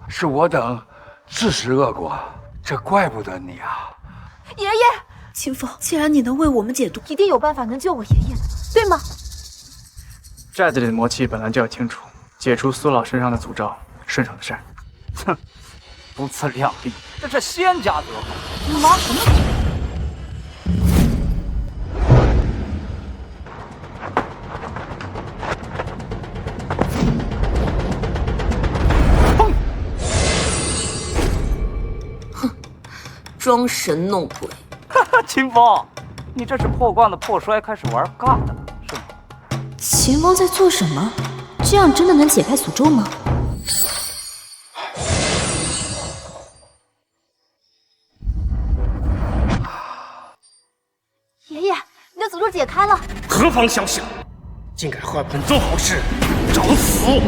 是我等自食恶果，这怪不得你啊。爷爷，秦风，既然你能为我们解毒，一定有办法能救我爷爷的，对吗？寨子里的魔气本来就要清除，解除苏老身上的诅咒，顺手的事儿。哼，不自量力，这是仙家得法，你忙什么呢？装神弄鬼！哈哈，秦风，你这是破罐子破摔，开始玩尬的了，是吗？秦风在做什么？这样真的能解开诅咒吗？爷爷，你的诅咒解开了！何方小小，竟敢换本做好事，找死！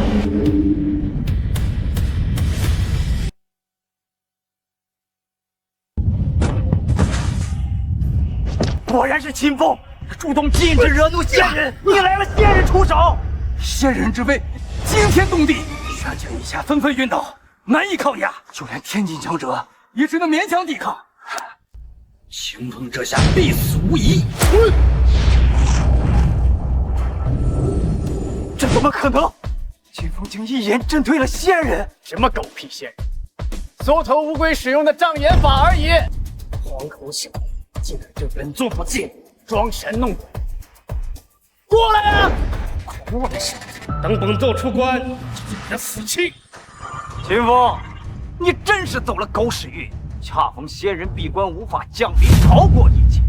果然是秦风，主动禁止惹怒仙人，逆来了仙人出手，仙人之威惊天动地，全境一下纷纷晕倒，难以抗压，就连天境强者也只能勉强抵抗。秦风这下必死无疑。这怎么可能？秦风竟一眼震退了仙人！什么狗屁仙人，缩头乌龟使用的障眼法而已。黄口小子，竟敢对本座不敬，装神弄鬼！过来啊！狂妄小子，等本座出关，就你的死期！秦风，你真是走了狗屎运，恰逢仙人闭关无法降临，逃过一劫。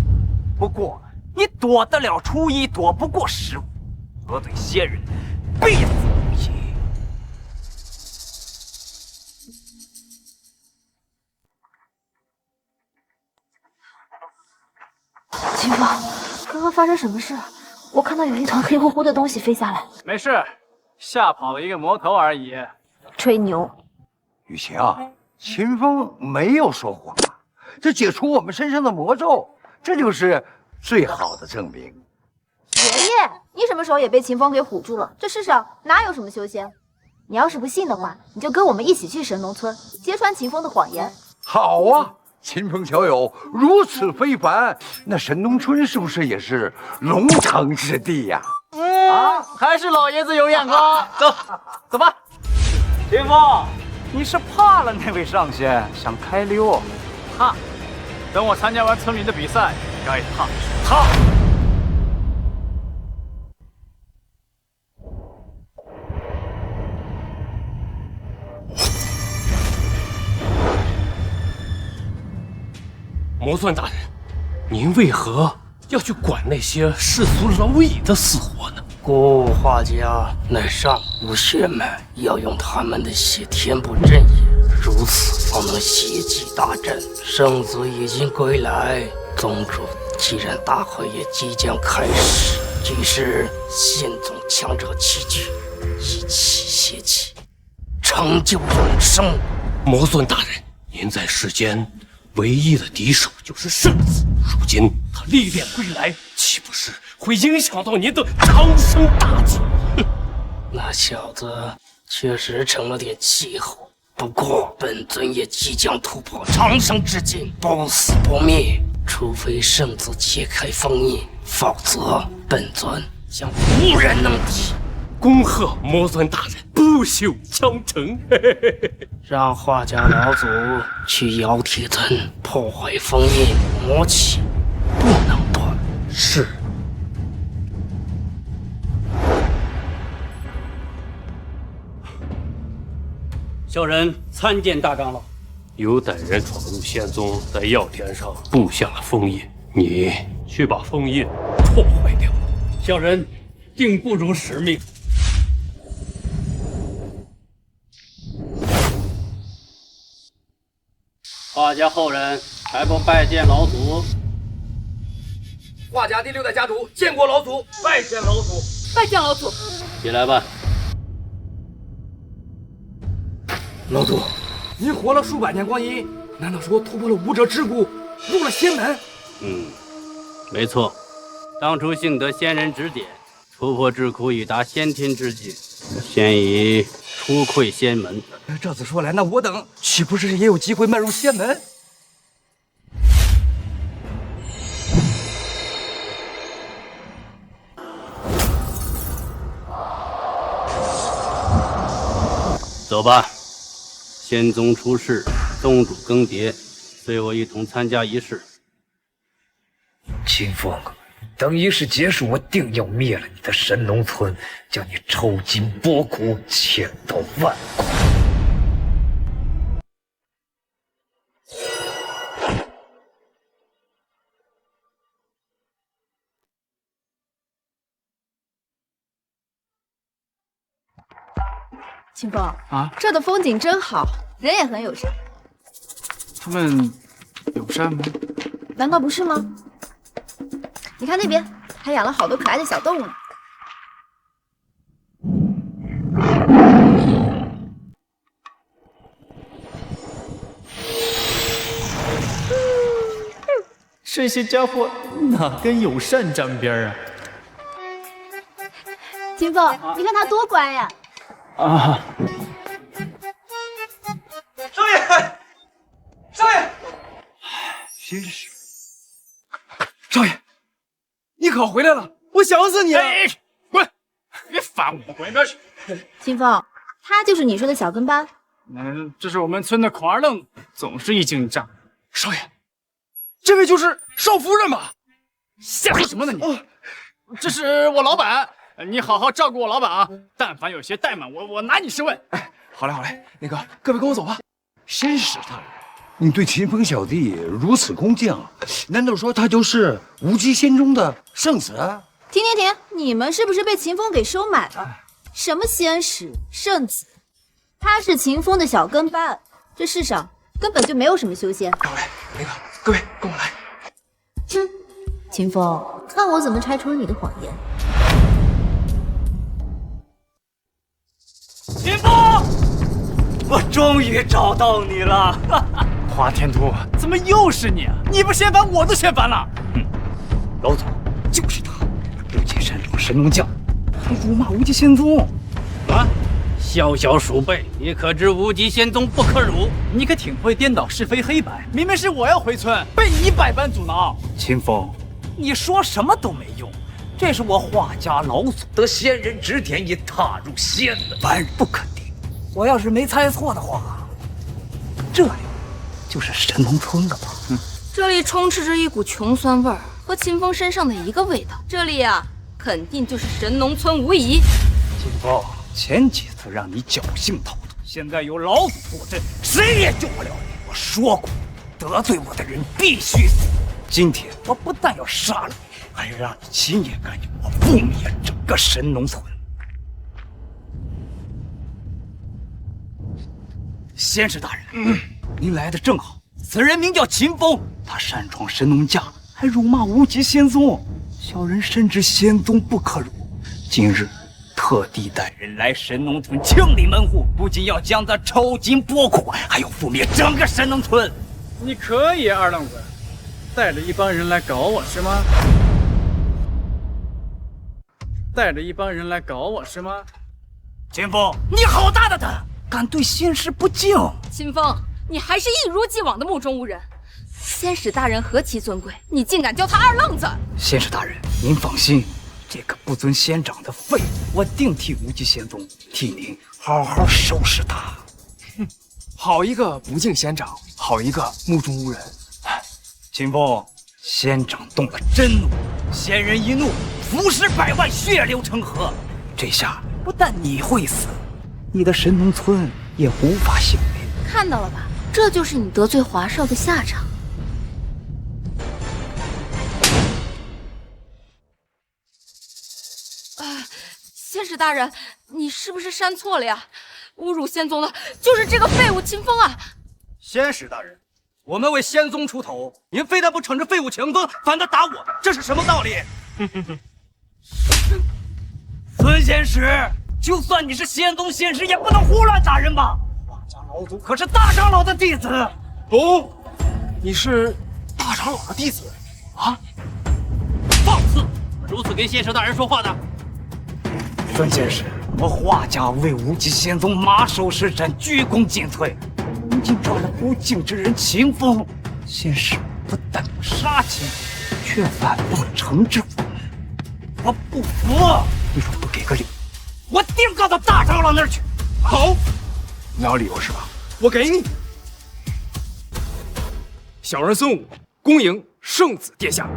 不过你躲得了初一，躲不过15，得罪仙人，必死无疑。秦风，刚刚发生什么事？我看到有一团黑乎乎的东西飞下来。没事，吓跑了一个魔头而已。吹牛！雨晴啊，秦风没有说谎啊，这解除我们身上的魔咒，这就是最好的证明。爷爷，你什么时候也被秦风给唬住了？这世上哪有什么修仙？你要是不信的话，你就跟我们一起去神农村，揭穿秦风的谎言。好啊，秦风小友如此非凡，那神农村是不是也是龙腾之地呀？还是老爷子有眼光。走吧。秦风，你是怕了那位上仙，想开溜？怕？等我参加完村里的比赛，该怕是他。魔算大人，您为何要去管那些世俗蝼蚁的死活呢？古画家乃上古血脉，要用他们的血填补阵眼，如此方能血祭大阵。圣子已经归来，宗主既然大会也即将开始，即是仙宗强者齐聚，一起血祭，成就永生。魔算大人，您在世间唯一的敌手就是圣子，如今他历练归来，岂不是会影响到您的长生大计？哼！那小子确实成了点气候，不过本尊也即将突破长生之境，不死不灭。除非圣子揭开封印，否则本尊将无人能敌。恭贺魔尊大人不朽强成！让画家老祖去妖铁尊破坏封印，魔气不能断。是。小人参见大长老。有歹人闯入仙宗，在药田上布下了封印，你去把封印破坏掉。小人定不辱使命。画家后人还不拜见老祖？画家第6代家主见过老祖，拜见老祖，拜见老祖。起来吧。老祖，您活了数百年光阴，难道说突破了武者之谷，入了仙门？没错。当初幸得仙人指点，突破之苦已达先天之境，现已出窥仙门。照此说来，那我等岂不是也有机会迈入仙门？走吧。仙宗出世，宗主更迭，随我一同参加仪式。秦风，等仪式结束，我定要灭了你的神农村，将你抽筋剥骨，千刀万剐。秦风啊，这的风景真好，人也很友善。他们友善吗？难道不是吗？你看那边还养了好多可爱的小动物呢。这些家伙哪跟友善沾边啊？秦风，你看他多乖呀！啊！少爷，少爷，先是少爷，你可回来了，我想死你了！滚！别烦我，滚一边去！秦风，他就是你说的小跟班。这是我们村的孔二愣，总是一惊一乍。少爷，这位就是少夫人吧？瞎说什么呢你？这是我老板，你好好照顾我老板啊！但凡有些怠慢，我拿你试问。好嘞好嘞，那个各位跟我走吧。绅士大人，你对秦风小弟如此恭敬，难道说他就是无极仙宗的圣子？停停停！你们是不是被秦风给收买了？什么仙使、圣子，他是秦风的小跟班。这世上根本就没有什么修仙。那个各位跟我来。哼，秦风，看我怎么拆穿你的谎言。秦风，我终于找到你了！华天都，怎么又是你啊？你不掀翻，我都掀翻了。老祖，就是他，不仅擅闯神农教，还辱骂无极仙宗。啊！小小鼠辈，你可知无极仙宗不可辱？你可挺会颠倒是非黑白。明明是我要回村，被你百般阻挠。秦风，你说什么都没用。这是我画家老祖得仙人指点，已踏入仙门，凡人不可敌。我要是没猜错的话，这里就是神农村了吧？这里充斥着一股穷酸味儿，和秦风身上的一个味道。这里啊，肯定就是神农村无疑。秦风，前几次让你侥幸逃脱，现在有老祖坐镇，谁也救不了你。我说过，得罪我的人必须死。今天我不但要杀了你，还要让你亲眼看见我覆灭整个神农村。仙师大人，您来的正好。此人名叫秦风，他擅闯神农架，还辱骂无极仙宗。小人深知仙宗不可辱，今日特地带人来神农村清理门户，不仅要将他抽筋剥骨，还要覆灭整个神农村。你可以，二愣子，带着一帮人来搞我是吗？带着一帮人来搞我是吗？秦风，你好大的胆，敢对仙师不敬！秦风，你还是一如既往的目中无人。仙使大人何其尊贵，你竟敢叫他二愣子！仙使大人，您放心，这个不尊仙长的废物，我定替无极仙宗替您好好收拾他。哼，好一个不敬仙长，好一个目中无人。秦风，仙长动了真怒，仙人一怒，浮尸百万，血流成河。这下不但你会死，你的神农村也无法幸免。看到了吧，这就是你得罪华少的下场。仙使大人，你是不是删错了呀？侮辱仙宗的就是这个废物秦风啊！仙使大人，我们为仙宗出头，您非但不惩治废物秦风，反倒打我，这是什么道理？孙仙使，就算你是仙宗仙师，也不能胡乱打人吧？华家老祖可是大长老的弟子。哦，你是大长老的弟子啊？放肆！如此跟仙使大人说话的。孙仙使，我华家为无极仙宗马首是瞻，鞠躬尽瘁。如今抓了不敬之人秦风，仙使不但不杀秦风，却反不惩治我不服！你若不给个理，我定告到大长老那儿去。好，你要理由是吧？我给你。小人孙武恭迎圣子殿下。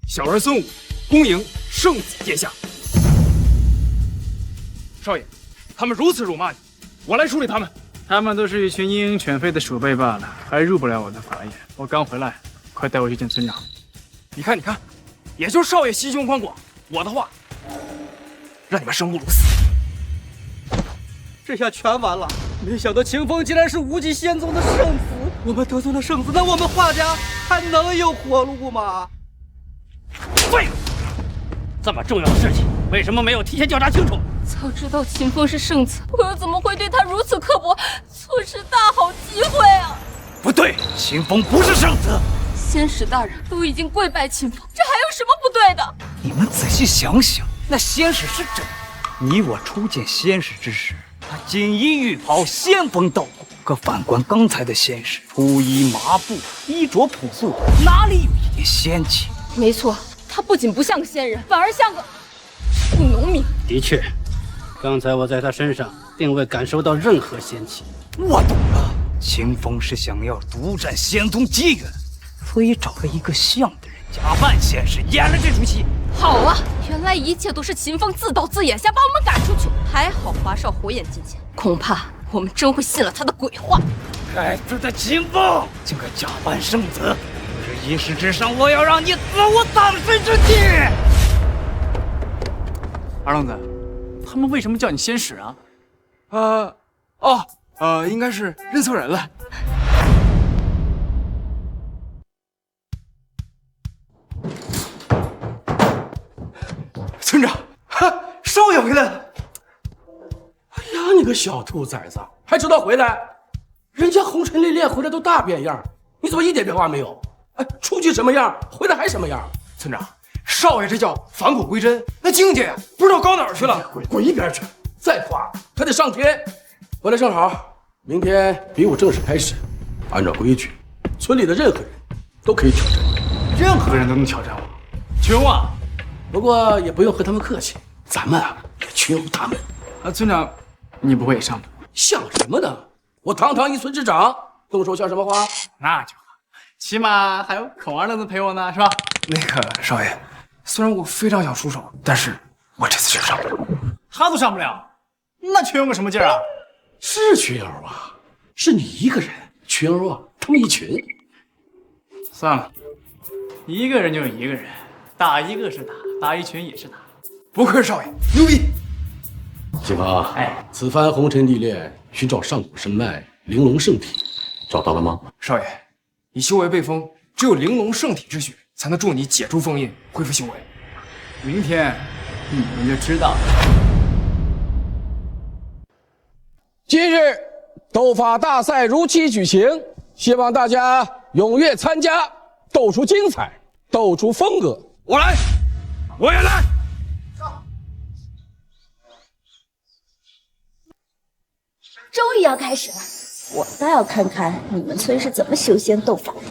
小人孙武恭迎圣子殿下。少爷，他们如此辱骂你，我来处理他们。他们都是一群鹰鹰犬吠的鼠辈罢了，还入不了我的法眼。我刚回来，快带我去见村长。你看，也就是少爷心胸宽广，我的话让你们生不如死。这下全完了！没想到秦风竟然是无极仙宗的圣子，我们得罪了圣子，那我们华家还能有活路吗？废物！这么重要的事情，为什么没有提前调查清楚？早知道秦风是圣子，我又怎么会对他如此刻薄？错失大好机会啊！不对，秦风不是圣子。仙使大人都已经跪拜秦风，这还有什么不对的？你们仔细想想，那仙使是真的。你我初见仙使之时，他锦衣玉袍，仙风道骨。可反观刚才的仙使，初衣麻布，衣着朴素，哪里有一点仙气？没错，他不仅不像个仙人，反而像个畜农民。的确，刚才我在他身上并未感受到任何仙气。我懂了，秦风是想要独占仙宗机缘，所以找了一个像的人假扮仙使，演了这出戏。好啊，原来一切都是秦风自导自演，想把我们赶出去。还好华少火眼金睛，恐怕我们真会信了他的鬼话。该死的秦风，竟敢假扮圣子！这一时之上，我要让你死无葬身之地！二愣子，他们为什么叫你仙使啊？应该是认错人了。村长，少爷回来了。哎呀，你个小兔崽子，还知道回来？人家红尘历练回来都大变样，你怎么一点变化没有？哎，出去什么样，回来还什么样？村长，少爷这叫返璞归真，那境界呀，不知道高哪儿去了。滚一边去！再夸他得上天。回来正好，明天比武正式开始，按照规矩，村里的任何人都可以挑战你。任何人都能挑战我？群啊！不过也不用和他们客气，咱们啊也群殴他们。村长，你不会也上吗？像什么呢？我堂堂一村之长，动手像什么话？那就好，起码还有孔二愣子陪我呢，是吧？那个少爷，虽然我非常想出手，但是我这次是上不了。他都上不了，那群殴个什么劲儿啊？是群殴啊，是你一个人，群殴啊，他们一群。算了，一个人就一个人，打一个是打，打一群也是打。不愧是少爷，牛逼！秦风，此番红尘历练，寻找上古神脉玲珑圣体，找到了吗？少爷，你修为被封，只有玲珑圣体之血才能助你解除封印，恢复修为。明天你们就知道了。今日斗法大赛如期举行，希望大家踊跃参加，斗出精彩，斗出风格。我来，我也来。终于要开始了，我倒要看看你们村是怎么修仙斗法的。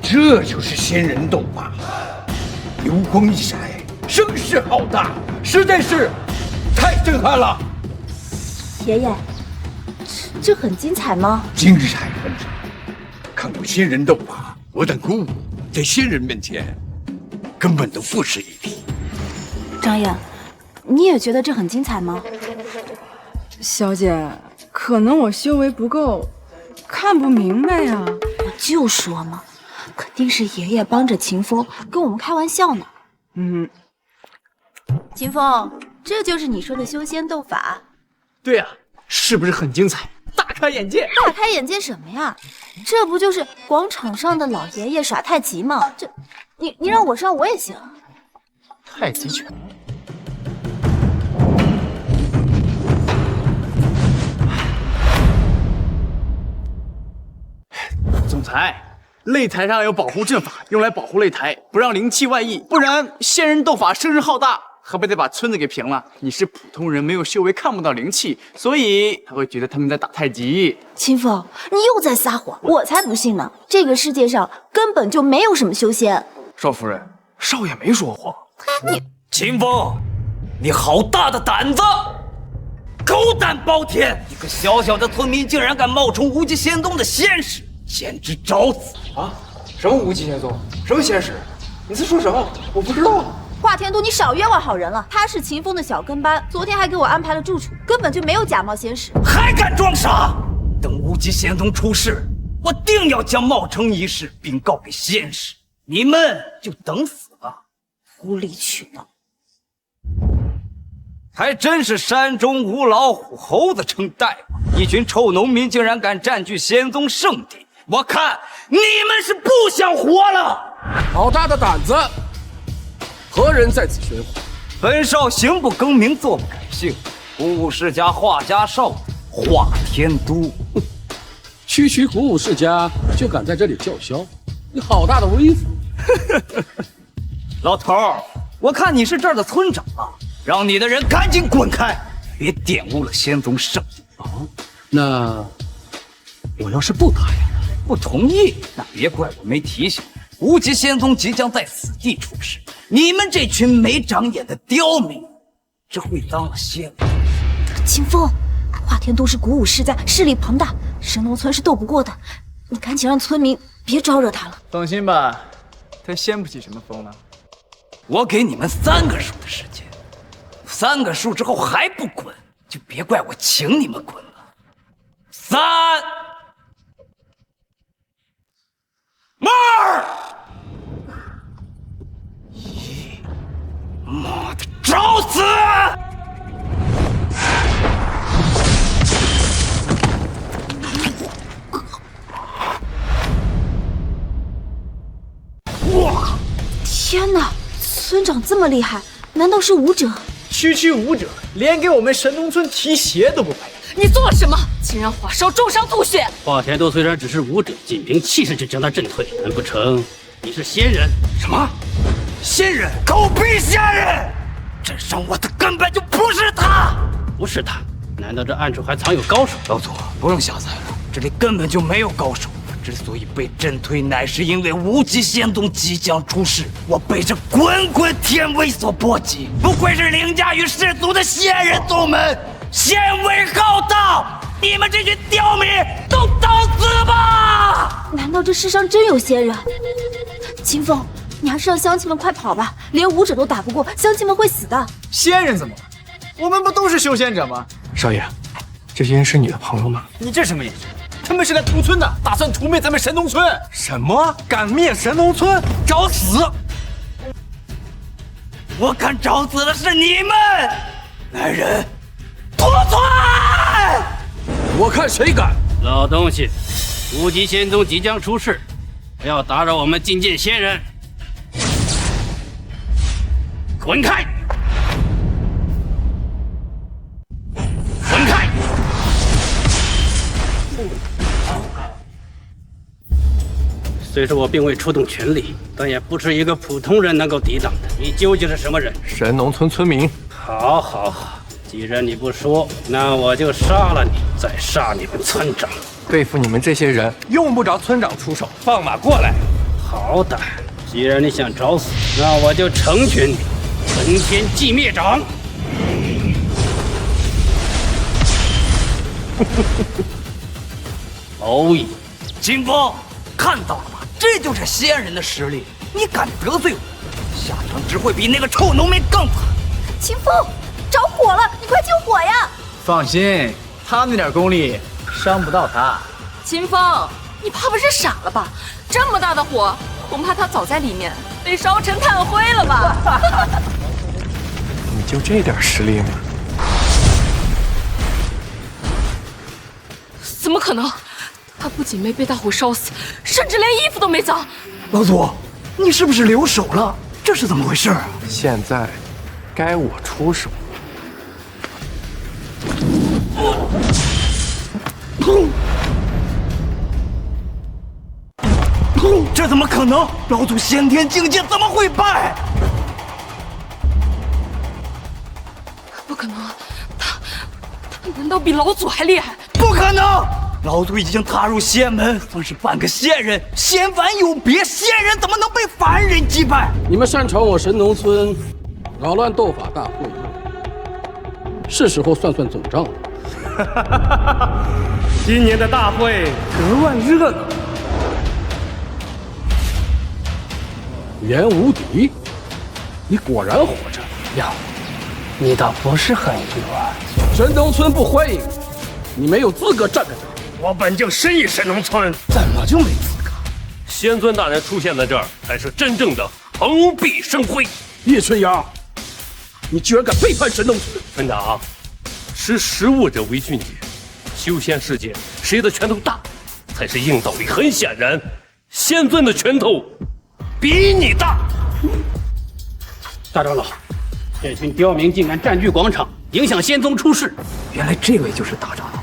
这就是仙人斗法，流光一闪，声势浩大，实在是太震撼了。爷爷，这很精彩吗？精彩纷呈，看过仙人斗法，我等鼓舞在仙人面前根本都不值一提。张燕，你也觉得这很精彩吗？小姐，可能我修为不够，看不明白呀。我就说嘛，肯定是爷爷帮着秦风跟我们开玩笑呢。秦风，这就是你说的修仙斗法？对啊，是不是很精彩？大开眼界！大开眼界什么呀？这不就是广场上的老爷爷耍太极吗？这，你让我上我也行。太极拳。总裁，擂台上有保护阵法，用来保护擂台，不让灵气外溢，不然仙人斗法声势浩大，何不得把村子给平了？你是普通人，没有修为，看不到灵气，所以他会觉得他们在打太极。秦风，你又在撒谎，我才不信呢！这个世界上根本就没有什么修仙。少夫人，少爷没说谎。你秦风，你好大的胆子！狗胆包天！一个小小的村民竟然敢冒充无极仙宗的仙使，简直找死啊！什么无极仙宗？什么仙使？你在说什么？我不知道。华天都，你少冤枉好人了。他是秦风的小跟班，昨天还给我安排了住处，根本就没有假冒仙使。还敢装傻！等无极仙宗出事，我定要将冒充一事禀告给仙使，你们就等死吧！无理取闹。还真是山中无老虎，猴子称大王。一群臭农民竟然敢占据仙宗圣地，我看你们是不想活了！好大的胆子！何人在此喧哗？本少行不更名，坐不改姓，鼓舞世家华家少子，华天都。区鼓舞世家就敢在这里叫嚣，你好大的威风！老头儿，我看你是这儿的村长啊，让你的人赶紧滚开，别玷污了仙宗圣地。哦，那我要是不答应，不同意，那别怪我没提醒。无极仙宗即将在此地出世，你们这群没长眼的刁民，这会当了仙王。秦风，华天都是鼓舞世家，势力庞大，神农村是斗不过的，你赶紧让村民别招惹他了。放心吧，他掀不起什么风了。我给你们3个数的时间，3个数之后还不滚，就别怪我请你们滚了。3、2、1，妈的，找死！哇！天哪，村长这么厉害，难道是武者？区武者，连给我们神农村提鞋都不配。你做了什么？竟然火烧重伤吐血！华天都虽然只是武者，仅凭气势就将他震退，难不成你是仙人？什么？仙人？狗屁仙人！镇上我的根本就不是他，不是他？难道这暗处还藏有高手？老祖，不用瞎猜了，这里根本就没有高手。之所以被震退，乃是因为无极仙宗即将出世，我被这滚滚天威所波及。不愧是凌驾于世俗的仙人宗门，仙威浩荡！你们这群刁民都等死吧！难道这世上真有仙人？秦风，你还是让乡亲们快跑吧，连武者都打不过，乡亲们会死的。仙人怎么了？我们不都是修仙者吗？少爷，这些人是你的朋友吗？你这什么眼神？他们是来屠村的，打算屠灭咱们神农村。什么？敢灭神农村？找死！我敢找死的是你们！来人，脱村！我看谁敢！老东西，无极仙宗即将出世，不要打扰我们觐见仙人。滚开！滚开！虽说我并未出动全力，但也不是一个普通人能够抵挡的。你究竟是什么人？神农村村民。好，好，好，既既然你不说，那我就杀了你，再杀你们村长。对付你们这些人，用不着村长出手，放马过来。好胆！既然你想找死，那我就成全你，焚天祭灭掌。欧义，秦风，看到了吗？这就是仙人的实力。你敢得罪我，下场只会比那个臭农民更惨。秦风，着火了，你快救火呀！放心，他那点功力伤不到他。秦风，你怕不是傻了吧？这么大的火，恐怕他早在里面被烧成炭灰了吧？你就这点实力吗？怎么可能？他不仅没被大火烧死，甚至连衣服都没脏。老祖，你是不是留手了？这是怎么回事啊？现在该我出手。这怎么可能？老祖先天境界怎么会败？不可能，他难道比老祖还厉害？不可能！老祖已经踏入仙门，算是半个仙人。仙凡有别，仙人怎么能被凡人击败？你们擅闯我神农村，扰乱斗法大会，是时候算算总账了。今年的大会格外热闹。袁无敌，你果然活着呀！你倒不是很意外。神农村不欢迎你，没有资格站在这儿。我本就深意神农村，怎么就没资格？仙尊大人出现在这儿，才是真正的蓬荜生辉。叶春阳，你居然敢背叛神农村！村长，识时务者为俊杰。修仙世界，谁的拳头大，才是硬道理。很显然，仙尊的拳头比你大。大长老，这群刁民竟敢占据广场，影响仙宗出事。原来这位就是大长老。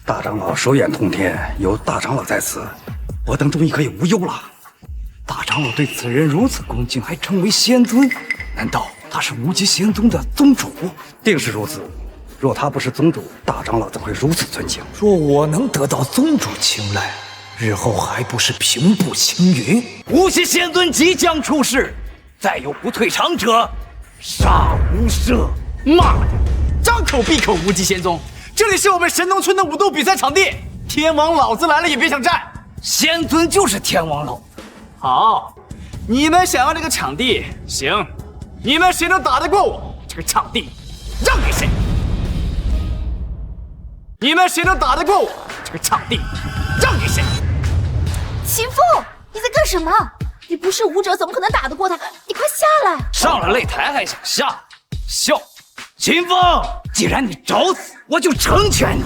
大长老手眼通天，有大长老在此，我等终于可以无忧了。大长老对此人如此恭敬，还称为仙尊，难道他是无极仙宗的宗主？定是如此。若他不是宗主，大长老怎会如此尊敬？若我能得到宗主青睐，日后还不是平步青云？无极仙尊即将出世，再有不退场者，杀无赦！妈的，张口闭口无极仙宗！这里是我们神农村的武斗比赛场地，天王老子来了也别想站。仙尊就是天王老子。好，你们想要这个场地，行，你们谁能打得过我，这个场地让给谁。你们谁能打得过我，这个场地让给谁。秦风，你在干什么？你不是武者，怎么可能打得过他？你快下来！上了擂台还想下来？笑！秦风，既然你找死，我就成全你。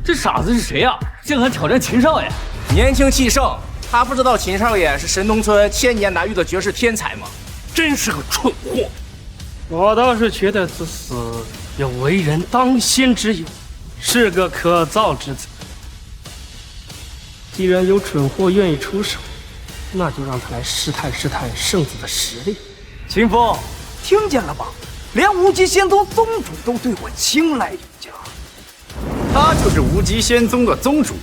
这傻子是谁呀？竟敢挑战秦少爷！年轻气盛，他不知道秦少爷是神农村千年难遇的绝世天才吗？真是个蠢货！我倒是觉得此死有为人当先之勇，是个可造之才。既然有蠢货愿意出手，那就让他来试探试探圣子的实力。秦风，听见了吧？连无极仙宗宗主都对我青睐有加，他就是无极仙宗的宗主。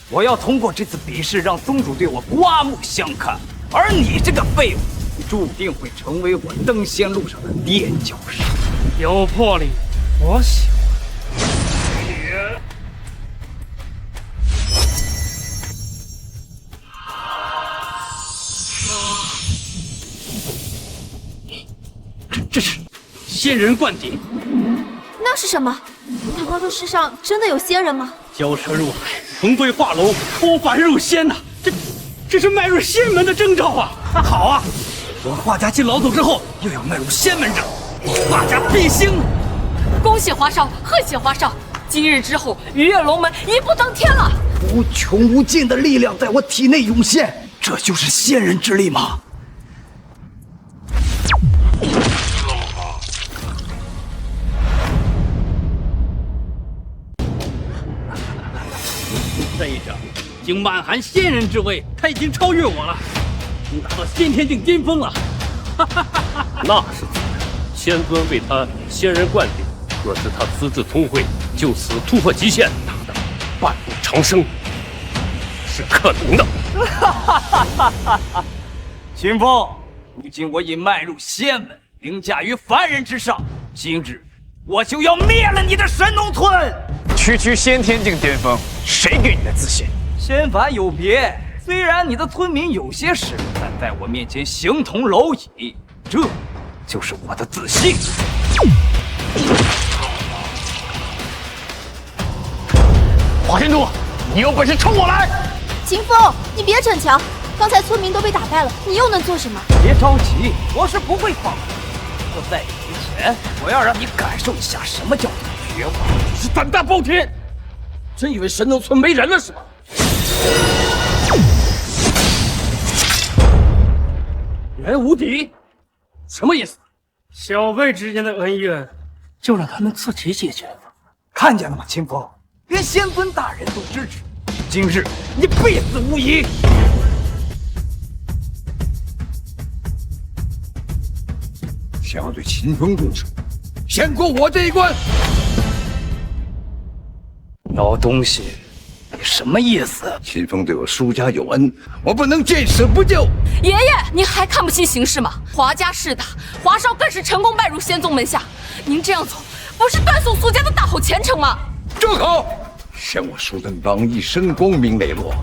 我要通过这次比试，让宗主对我刮目相看。而你这个废物，注定会成为我登仙路上的垫脚石。有魄力，我喜欢。这是仙人灌顶。那是什么？难道这世上真的有仙人吗？骄车入海，重归化龙，脱凡入仙呐！这是迈入仙门的征兆啊！好啊，我华家继老祖之后，又要迈入仙门者，我华家必兴！恭喜华少，贺喜华少！今日之后，鱼跃龙门，一步登天了！无穷无尽的力量在我体内涌现，这就是仙人之力吗？这一掌竟满含仙人之味，他已经超越我了，已经达到先天境巅峰了。那是自然，仙尊为他仙人灌顶，若是他资质聪慧，就此突破极限，半步长生是可能的。秦风，如今我已迈入仙门，凌驾于凡人之上，今日我就要灭了你的神农村！区先天境巅峰，谁给你的自信？仙法有别，虽然你的村民有些实力，但在我面前形同蝼蚁，这就是我的自信。华天都，你有本事冲我来！秦风，你别逞强，刚才村民都被打败了，你又能做什么？别着急，我是不会放弃。不过在此之前，我要让你感受一下什么叫做绝望。你是胆大包天，真以为神农村没人了是吗？人无敌，什么意思？小辈之间的恩怨，就让他们自己解决吧。看见了吗，秦风？连仙尊大人都支持，今日你必死无疑。想要对秦风动手，先过我这一关。老东西，你什么意思？秦风对我苏家有恩，我不能见死不救。爷爷，您还看不清形势吗？华家势大，华少更是成功拜入仙宗门下。您这样做，不是断送苏家的大好前程吗？住口！像我苏登邦一生光明磊落，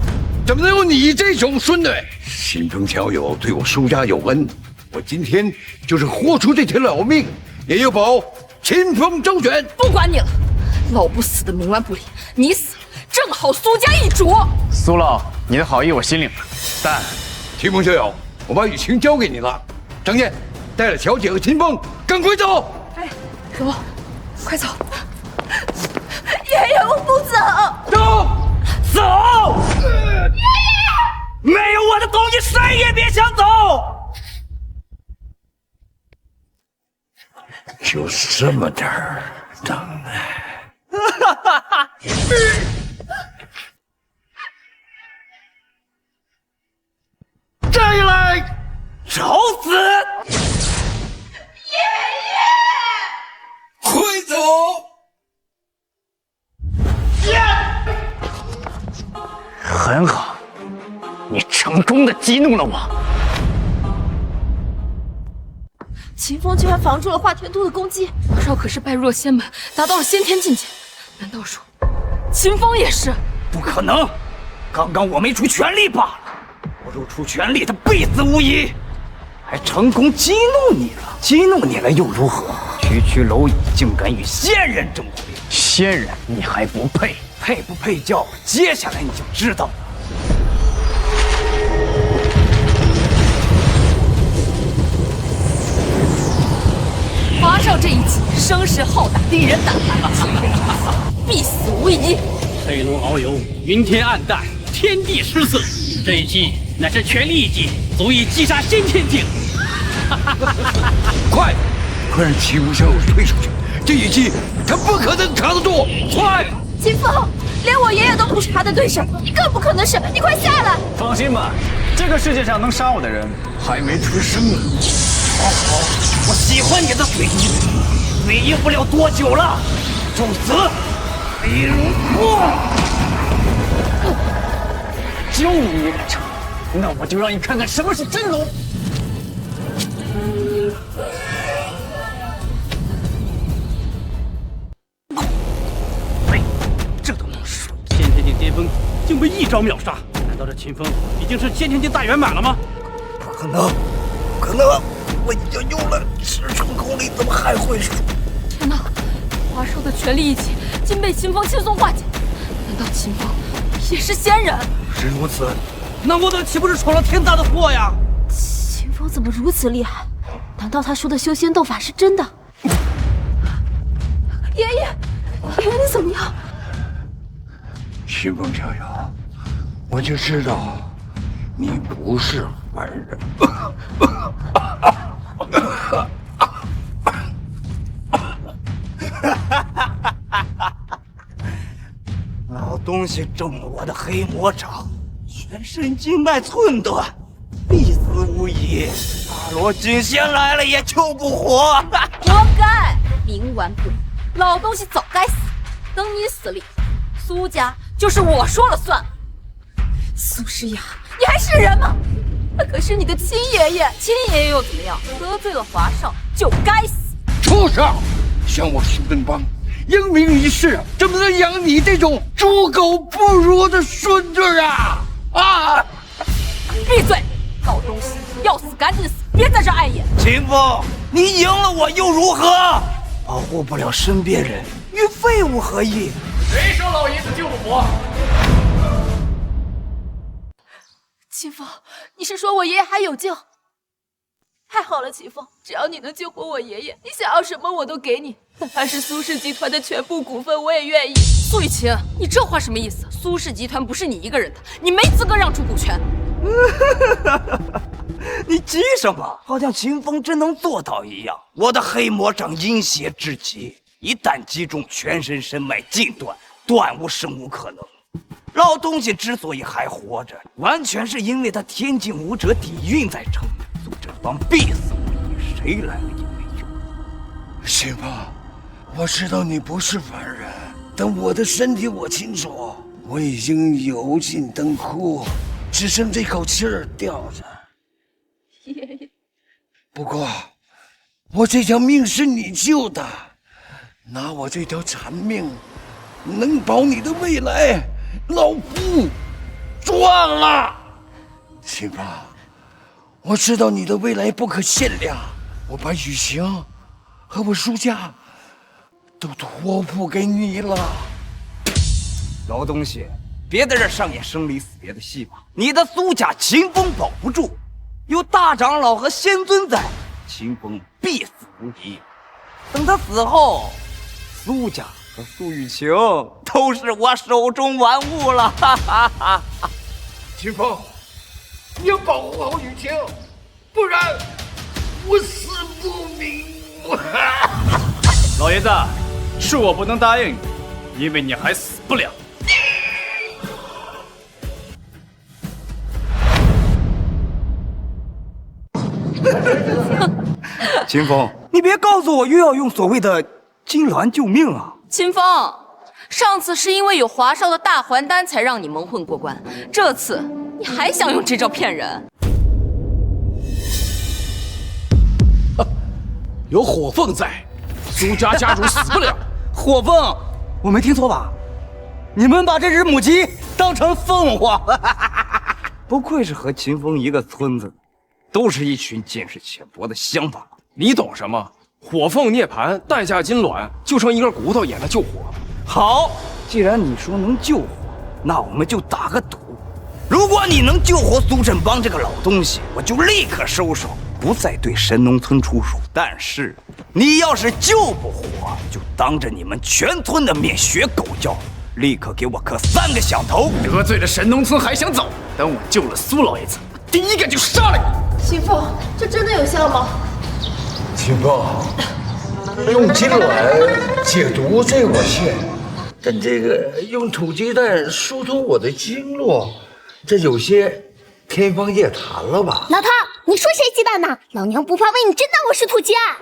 怎么能有你这种孙子？秦风小友对我苏家有恩，我今天就是豁出这条老命，也要保秦风周全。不管你了，老不死的冥顽不灵，你死正好苏家易主。苏老，你的好意我心领了，但秦风小友，我把雨晴交给你了。张燕，带了小姐和秦风，赶快走！哎，可不，快走！爷爷，我不走。走！爷爷，没有我的东西，谁也别想走。就是这么点儿障碍。站起来，找死！爷爷，快走！很好，你成功的激怒了我。秦风居然防住了华天都的攻击，华少可是拜入了仙门，达到了先天境界。难道说，秦风也是？不可能，刚刚我没出全力罢了。我若出全力，他必死无疑。还成功激怒你了，激怒你了又如何？区蝼蚁竟敢与仙人争辉，仙人你还不配？配不配叫接下来你就知道了。华少这一击声势浩大，令人胆寒，必死无疑。黑龙遨游，云天暗淡，天地失色。这一击乃是全力一击，足以击杀先天境。快让秦无小友退出去，这一击他不可能扛得住！快！秦风，连我爷爷都不是他的对手，你更不可能是！你快下来！放心吧，这个世界上能杀我的人还没出生呢。好，我喜欢你的嘴硬，嘴硬不了多久了，受死！黑龙波，就你敢逞，那我就让你看看什么是真龙！这都能输！先天境巅峰竟被一招秒杀，难道这秦风已经是先天境大圆满了吗？不可能，不可能！我已经用了10成功力，怎么还会输？天哪！华少的全力一击竟被秦风轻松化解，难道秦风也是仙人？是如此，那我等岂不是闯了天大的祸呀？秦风怎么如此厉害？难道他说的修仙斗法是真的？爷爷，你怎么样？秦风小友，我就知道你不是凡人。老东西中了我的黑魔掌，全身经脉寸断，必死无疑。大罗金仙来了也救不活。活该，冥顽不灵，老东西早该死。等你死了以后，苏家就是我说了算。苏诗雅，你还是人吗？他可是你的亲爷爷，亲爷爷又怎么样？得罪了华少就该死。畜生！像我苏振邦，英明一世，怎么能养你这种猪狗不如的孙子啊！啊！闭嘴！老东西，要死赶紧死，别在这碍眼。秦风，你赢了我又如何？保护不了身边人，与废物何异？谁说老爷子救不活？秦风，你是说我爷爷还有救？太好了，秦风，只要你能救活我爷爷，你想要什么我都给你，哪怕是苏氏集团的全部股份，我也愿意。苏雨晴，你这话什么意思？苏氏集团不是你一个人的，你没资格让出股权。你急什么？好像秦风真能做到一样。我的黑魔掌阴邪至极，一旦击中，全身神脉尽断，断无生无可能。老东西之所以还活着，完全是因为他天境武者底蕴在撑。苏振邦必死无疑，谁来了也没用。秦风，我知道你不是凡人，但我的身体我清楚，我已经油尽灯枯，只剩这口气儿吊着。爷爷，不过，我这条命是你救的，拿我这条残命，能保你的未来，老夫赚了。秦风，我知道你的未来不可限量，我把雨晴和我苏家都托付给你了。老东西，别在这上演生离死别的戏码。你的苏家秦风保不住，有大长老和仙尊在，秦风必死无疑。等他死后，苏家和苏雨晴都是我手中玩物了。哈哈哈！秦风，你要保护好雨晴，不然我死不瞑目。老爷子，是我不能答应你，因为你还死不了。秦风，你别告诉我又要用所谓的金銮救命啊！秦风，上次是因为有华少的大还丹才让你蒙混过关，这次你还想用这招骗人？有火凤在，苏家家主死不了。火凤，我没听错吧？你们把这只母鸡当成凤凰，不愧是和秦风一个村子，都是一群见识浅薄的乡巴佬。你懂什么？火凤涅槃，代价金銮，就剩一根骨头也能救活。好，既然你说能救活，那我们就打个赌。如果你能救活苏振邦这个老东西，我就立刻收手，不再对神农村出手。但是你要是救不活，就当着你们全村的面学狗叫，立刻给我磕3个响头！得罪了神农村还想走？等我救了苏老爷子，我第一个就杀了你！秦风，这真的有效吗？秦风，用金銮解毒这我信，但这个用土鸡蛋疏通我的经络，这有些天方夜谭了吧？老头，你说谁鸡蛋呢？老娘不怕为你真当我是土鸡啊！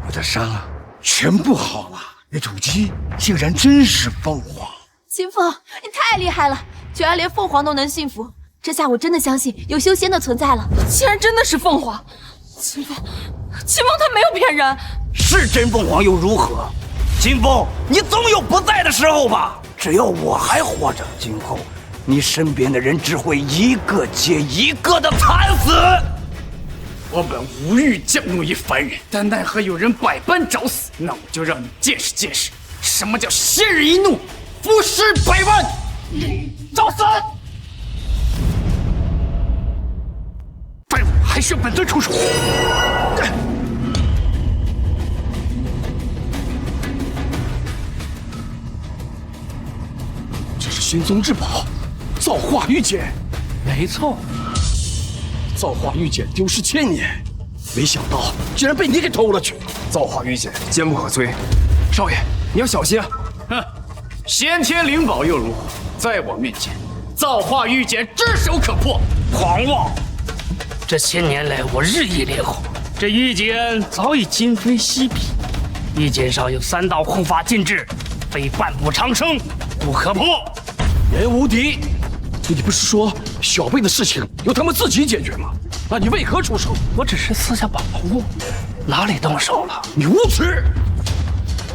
我的伤啊，全部好了。那土鸡竟然真是凤凰！秦风，你太厉害了，居然连凤凰都能驯服。这下我真的相信有修仙的存在了。竟然真的是凤凰！秦风他没有骗人。是真凤凰又如何？秦风，你总有不在的时候吧？只要我还活着，今后你身边的人只会一个接一个的惨死。我本无欲降怒于凡人，但奈何有人百般找死，那我就让你见识见识，什么叫先人一怒，伏尸百万！找死！废物，还需要本尊出手。玄宗至宝，造化玉简。没错，造化玉简丢失1000年，没想到居然被你给偷了去。造化玉简坚不可摧，少爷你要小心啊！哼，先天灵宝又如何？在我面前，造化玉简只手可破。狂妄！这些年来，我日益炼化，这玉简早已今非昔比。玉简上有3道护法禁制，非半步长生不可破。严无敌，你不是说小辈的事情由他们自己解决吗？那你为何出手？我只是私下保护，哪里动手了？你无耻！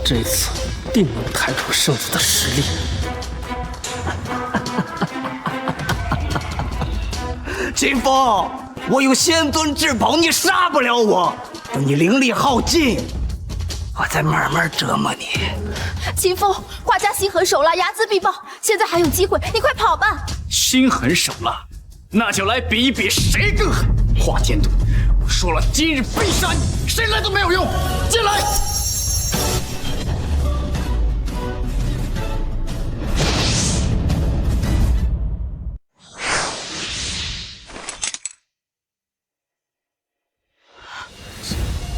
这次定能抬出圣子的实力。秦风，我有仙尊至宝，你杀不了我。等你灵力耗尽，我再慢慢折磨你。秦风，华家心狠手辣，睚眦必报，现在还有机会，你快跑吧！心狠手辣，那就来比一比谁更狠。华天都，我说了，今日必杀你，谁来都没有用。进来！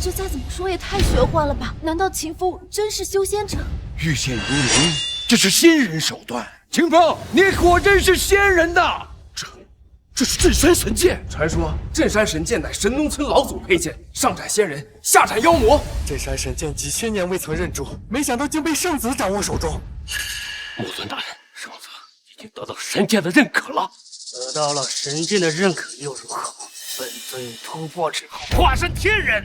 这再怎么说也太玄幻了吧？难道秦风真是修仙者？御剑如灵，这是仙人手段。秦风，你果真是仙人呐！这是镇山神剑。传说镇山神剑乃神农村老祖佩剑，上斩仙人，下斩妖魔。镇山神剑几千年未曾认主，没想到竟被圣子掌握手中。木尊大人，圣子已经得到神剑的认可了。得到了神剑的认可又如何？本尊突破之后，化身天人，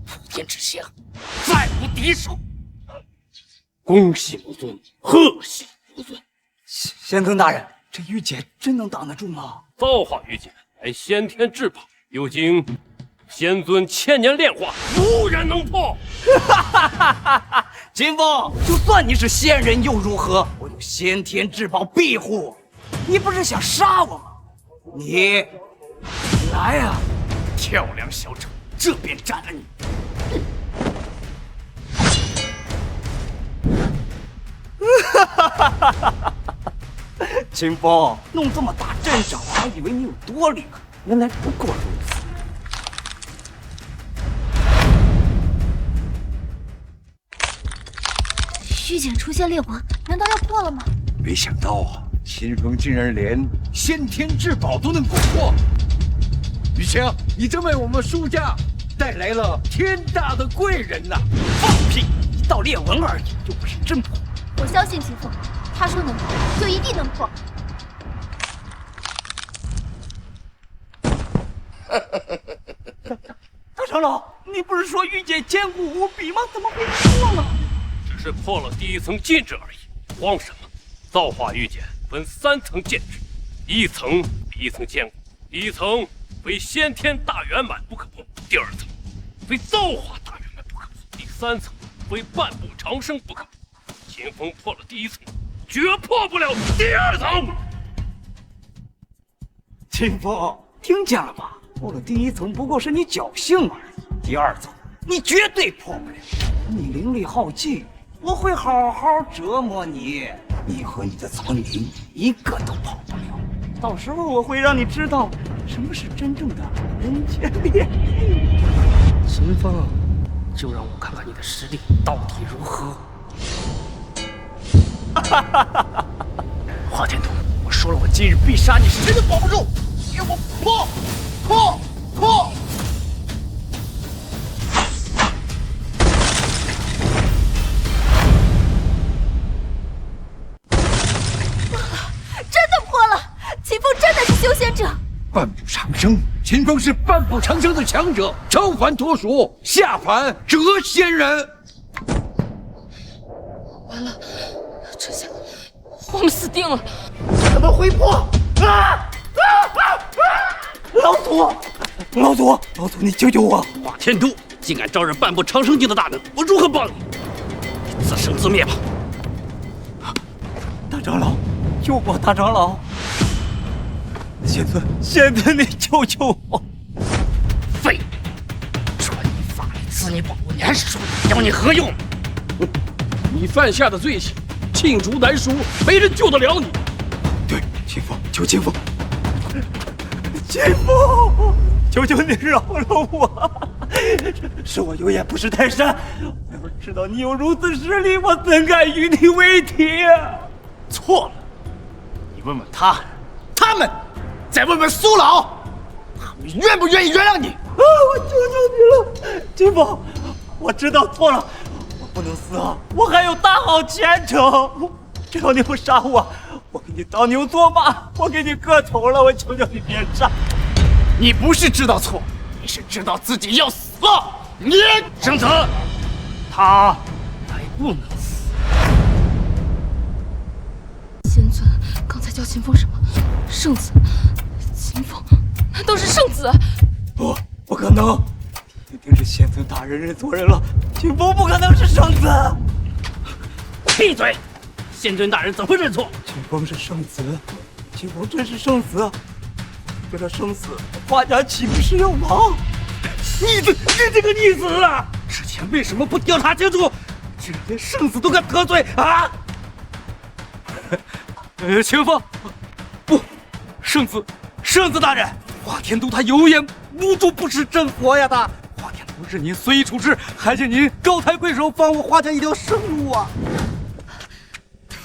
普天之下再无敌手。恭喜木尊，贺喜木尊！仙尊大人，这玉简真能挡得住吗？造化玉简乃先天至宝，有经仙尊1000年炼化，无人能破。秦风，就算你是仙人又如何？我有先天至宝庇护，你不是想杀我吗？你来呀！跳梁小丑，这便斩了你！秦风，弄这么大阵仗，我还以为你有多厉害，原来不过如此。玉简出现裂纹，难道要破了吗？没想到啊，秦风竟然连先天至宝都能攻破。雨晴，你真为我们苏家带来了天大的贵人呐！放屁！一道裂纹而已，又不是真破。我相信秦风，他说能破，就一定能破。大长老，你不是说玉简坚固无比吗？怎么会破了？只是破了第1层禁制而已，慌什么？造化玉简分3层禁制，1层比1层坚固，第1层非先天大圆满不可破，第2层非造化大圆满不可破，第3层非半步长生不可破。秦风破了第1层，绝破不了第2层。秦风，听见了吧？破了第1层不过是你侥幸而已，第2层你绝对破不了。你灵力耗尽，我会好好折磨你，你和你的苍灵一个都跑不了。到时候我会让你知道什么是真正的人间炼狱。秦风，就让我看看你的实力到底如何。华天都，我说了，我今日必杀你，谁都保不住！给我破！破！破！真的破了！秦风真的是修仙者，半步长生，秦风是半步长生的强者，超凡脱俗，下凡谪仙人。完了，这下我们死定了！怎么会破？老祖，老祖，老祖，你救救我！华天都竟敢招惹半步长生境的大能，我如何帮你？你自生自灭吧！大长老，救我！大长老，仙尊，你救救我！废物！传你法力，赐你宝物，你还是说要你何用？你犯下的罪行罄竹难书，没人救得了你。秦风，求秦风，秦风，求求你饶了我！是我有眼不识泰山，要是知道你有如此实力，我怎敢与你为敌啊！错了，你问问他们，再问问苏老，他们愿不愿意原谅你？我求求你了，秦风，我知道错了，我不能死啊，我还有大好前程。只要你不杀我，我给你当牛做马，我给你割头了，我求求你别杀！你不是知道错，你是知道自己要死了。你圣子，他还不能死。仙尊刚才叫秦风什么？圣子？秦风？难道是圣子？不可能，一定是仙尊大人认错人了。秦风不可能是圣子。闭嘴！仙尊大人怎么认错？秦风是圣子，秦风真是圣子。为了生死，华家岂不是要亡？你这个逆子啊！之前为什么不调查清楚？竟然连圣子都敢得罪啊！秦风，不，圣子大人，华天都他有眼无珠，不识真佛呀！他华天都任您随意处置，还请您高抬贵手，放我华家一条生路啊！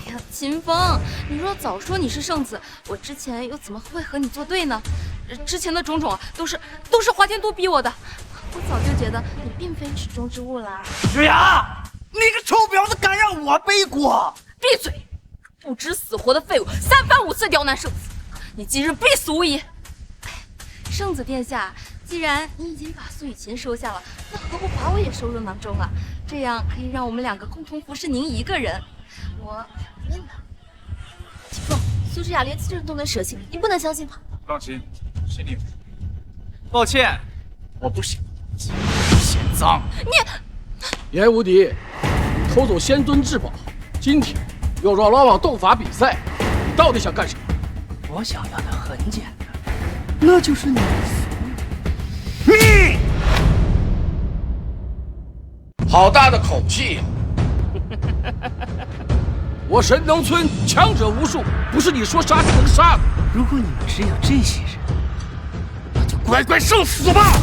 哎呀，秦风，你若早说你是圣子，我之前又怎么会和你作对呢？之前的种种都是华天都逼我的，我早就觉得你并非池中之物啦。雪雅，你个臭婊子，敢让我背锅？闭嘴！不知死活的废物，三番五次刁难圣子，你今日必死无疑。圣子殿下，既然你已经把苏雨琴收下了，那何不把我也收入囊中啊？这样可以让我们两个共同服侍您一个人。我认了。秦风，苏之雅连亲人都能舍弃，你不能相信他。放心，是你。抱歉，我不是嫌脏。严无敌，偷走仙尊至宝，今天又让老王斗法比赛，你到底想干什么？我想要的很简单，那就是你的死。你好大的口气呀！我神农村强者无数，不是你说杀就能杀的。如果你们只有这些人，那就乖乖受死吧！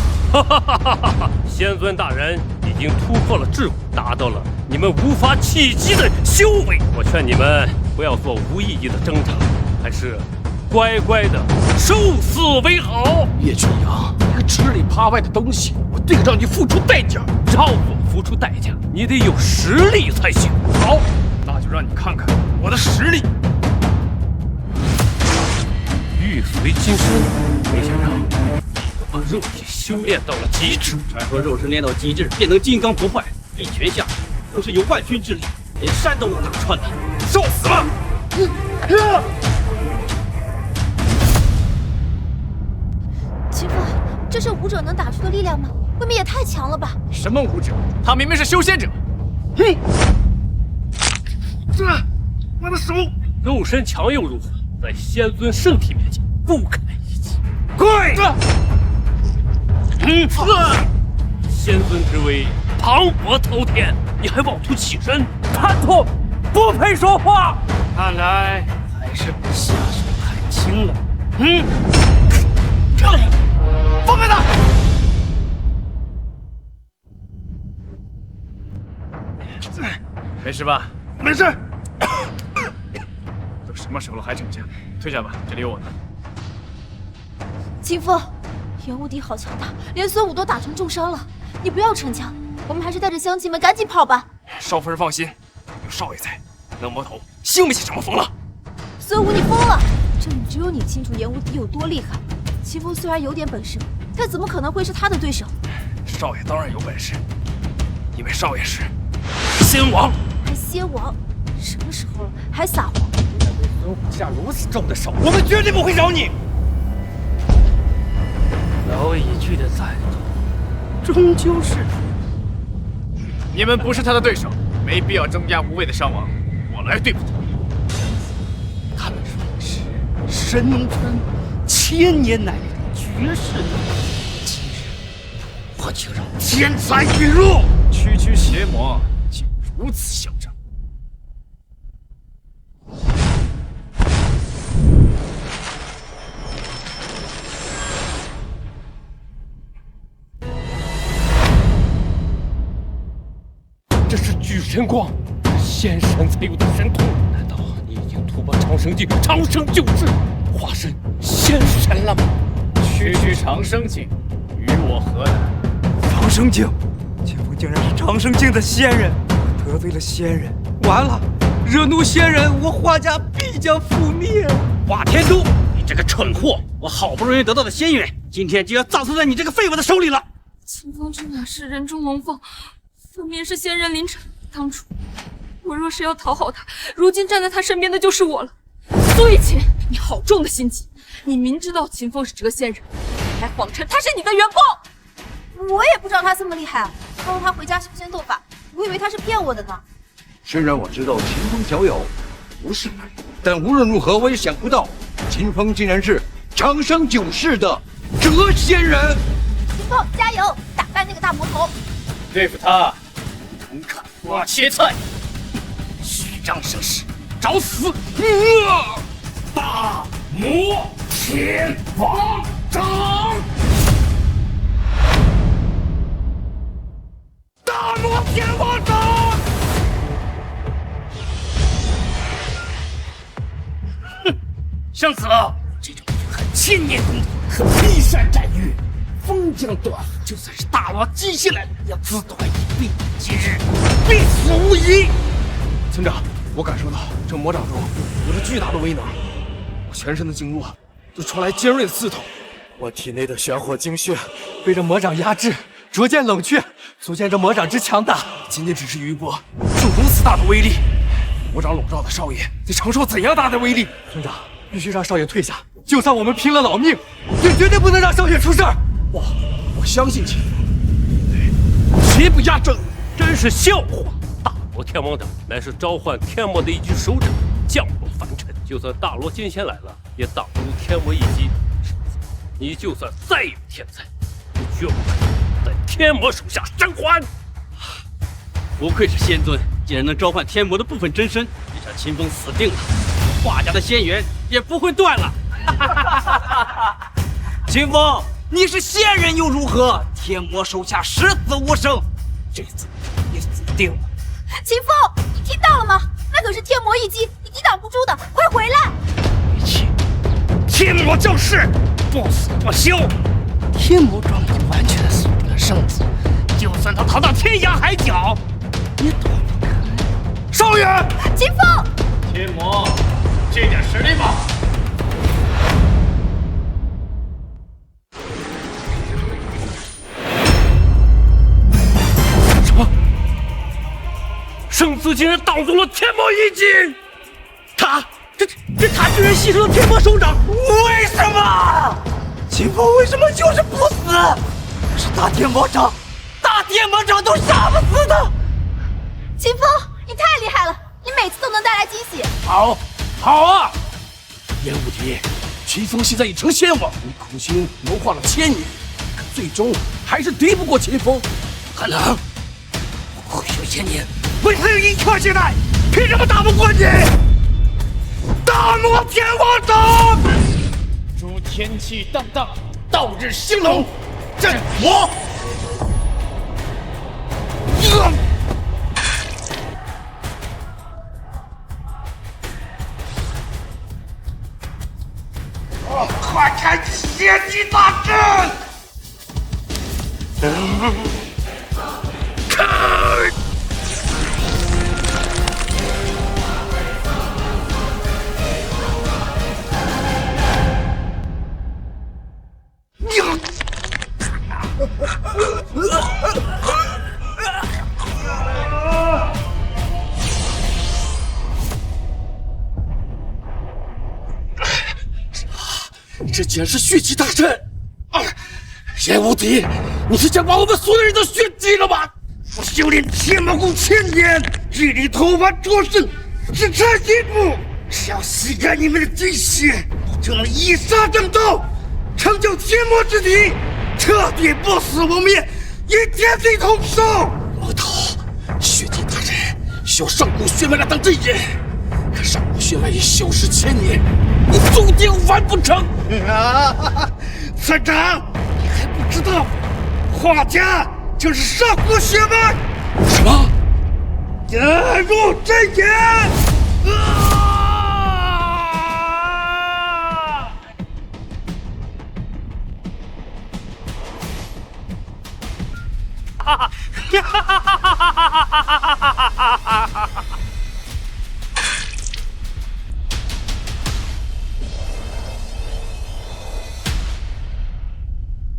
仙尊大人已经突破了桎梏，达到了你们无法企及的修为。我劝你们不要做无意义的挣扎，还是乖乖的受死为好。叶群阳，你个吃里扒外的东西，我定让你付出代价。要我付出代价，你得有实力才行。好，那就让你看看我的实力。玉髓金身，没想到把肉体修炼到了极致。传说肉身练到极致，便能金刚不坏，一拳下更是有万钧之力，连山都能打穿的。受死吧！秦风，这是武者能打出的力量吗？未免也太强了吧！什么武者？他明明是修仙者。哼！我的手，肉身强又如何？在仙尊圣体面前不堪一击。跪！仙尊之威磅礴滔天，你还妄图起身？叛徒，不配说话！看来还是你下手太轻了。放开他！没事吧？没事。都什么时候了还逞强？退下吧，这里有我呢。秦风，袁无敌好强大，连孙武都打成重伤了。你不要逞强，我们还是带着乡亲们赶紧跑吧。少夫人放心，有少爷在，那魔头兴不起什么风了。孙武，你疯了！这里只有你清楚严无敌有多厉害。秦风虽然有点本事，但怎么可能会是他的对手？少爷当然有本事，因为少爷是仙王。还仙王？什么时候了还撒谎？对孙武下如此重的手，我们绝对不会饶你。老一句的赞同，终究是你们不是他的对手，没必要增加无谓的伤亡，我来对付他。他们说的是神农村千年难遇的绝世难题，今日我就让天才陨落。区区邪魔竟如此嚣张！神光，仙神才有的神通。难道你已经突破长生境、长生救世，化身仙神了吗？区长生境，与我何难？长生境，前夫竟然是长生境的仙人，我得罪了仙人，完了，惹怒仙人，我华家必将覆灭。华天都，你这个蠢货！我好不容易得到的仙缘，今天就要葬送在你这个废物的手里了。秦风这哪是人中龙凤，分明是仙人临尘。当初我若是要讨好他，如今站在他身边的就是我了。苏雨晴，你好重的心机！你明知道秦风是这个仙人，还谎称他是你的员工。我也不知道他这么厉害，帮他回家修仙斗法，我以为他是骗我的呢。虽然我知道秦风小友不是，但无论如何我也想不到，秦风竟然是长生久世的谪仙人。秦风加油，打败那个大魔头！对付他，门槛挖切菜，虚张声势，找死！大魔天王掌！大魔天王掌！哼，想死了！这种很千年功底和劈山斩玉，封疆断府，就算是大王接下来要自断一臂，今日必死无疑。村长，我感受到这魔掌中有着巨大的威能，我全身的经络都传来尖锐的刺痛，我体内的玄火精血被这魔掌压制，逐渐冷却，足见这魔掌之强大。仅仅只是余波，就如此大的威力，魔掌笼罩的少爷得承受怎样大的威力？村长，必须让少爷退下，就算我们拼了老命，也绝对不能让少爷出事儿。我相信秦风，绝不压阵。真是笑话！大罗天王掌乃是召唤天魔的一具手掌，降落凡尘。就算大罗金仙来了，也挡不住天魔一击。你就算再有天才，也绝不可能在天魔手下生还。不愧是仙尊，竟然能召唤天魔的部分真身，这场秦风死定了，华家的仙缘也不会断了。秦风，你是仙人又如何？天魔手下十死无生，这次你死定了。秦风，你听到了吗？那可是天魔一击，你抵挡不住的，快回来！天魔降世，不死不休。天魔根本就完全锁定了圣子，就算他逃到天涯海角，也躲不开。少爷，秦风，天魔，这点实力吗？什么？圣子竟然挡住了天魔一击！他居然牺牲了天魔手掌，为什么？秦风为什么就是不死？是大天魔掌，大天魔掌都杀不死的。秦风，你太厉害了，你每次都能带来惊喜。好啊！燕无敌，秦风现在已成仙王，你苦心谋划了1000年，可最终还是敌不过秦风。可能苦修1000年，为何有一颗血袋？凭什么打不过你？大魔天王掌！诸天气荡荡，道日兴隆，震魔！快开邪气大阵！开！这竟然是血祭大阵！燕无敌，你是想把我们所有人都血祭了吗？我修炼天魔功1000年，日里头发着身，只差一步，只要吸干你们的精血，我就能一杀正道，成就天魔之敌，彻底不死不灭，与天地同寿。魔头，血祭大阵需要上古血脉来当阵眼，可上古血脉已消失1000年，你注定完不成。村长，你还不知道，华家就是上古血脉。什么？得入真言！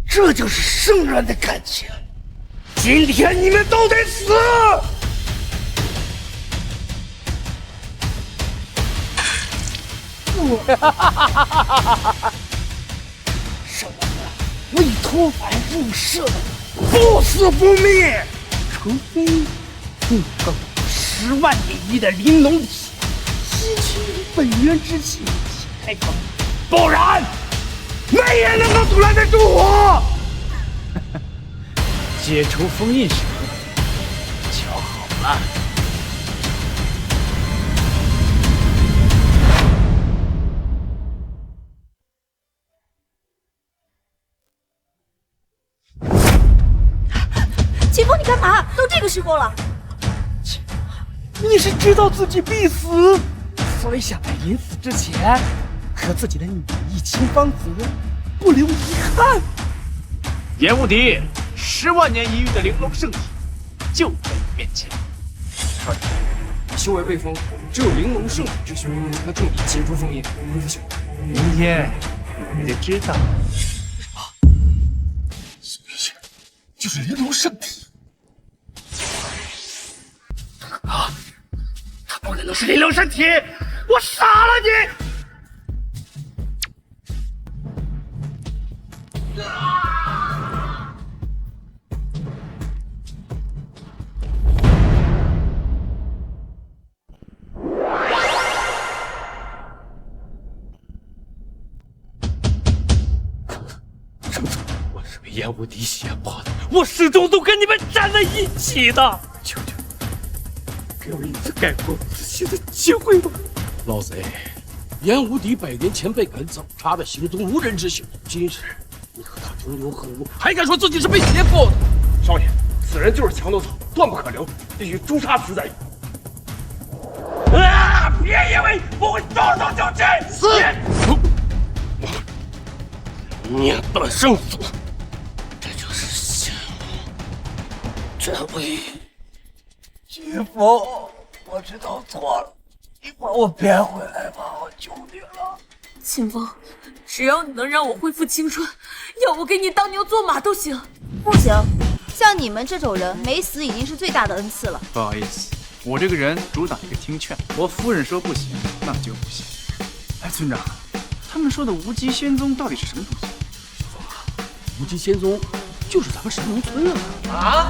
这就是圣人的感情。今天你们都得死！什么为脱凡入圣，不死不灭，除非你够10万年一的玲珑体，吸取本源之气开口，不然没人能够阻拦得住我。解除封印时就好了。秦风，你干嘛？都这个时候了。你是知道自己必死，所以想在临死之前和自己的女儿一清芳泽，不留遗憾。严无敌，10万年一遇的玲珑圣体就在你面前。少爷，修为未丰，只有玲珑圣体之血才能助你解除封印，恢复修为。明天你就知道。就是玲珑圣体啊！他不可能是玲珑圣体，我杀了你！烟无敌胁迫的，我始终都跟你们站在一起的。求求给我一次改过自新的机会吧！老贼，烟无敌100年前被赶走，他的行踪无人知晓。今日你和他同流合污，还敢说自己是被胁迫的？少爷，此人就是墙头草，断不可留，必须诛杀此贼。啊！别以为我会动手就擒！死！念断生死。这位秦风，我知道错了，你把我骗回来吧，我求你了。秦风，只要你能让我恢复青春，要我给你当牛做马都行。不行，像你们这种人，没死已经是最大的恩赐了。不好意思，我这个人主打一个听劝，我夫人说不行，那就不行。哎，村长，他们说的无极仙宗到底是什么东西？无极仙宗就是咱们神农村啊！啊！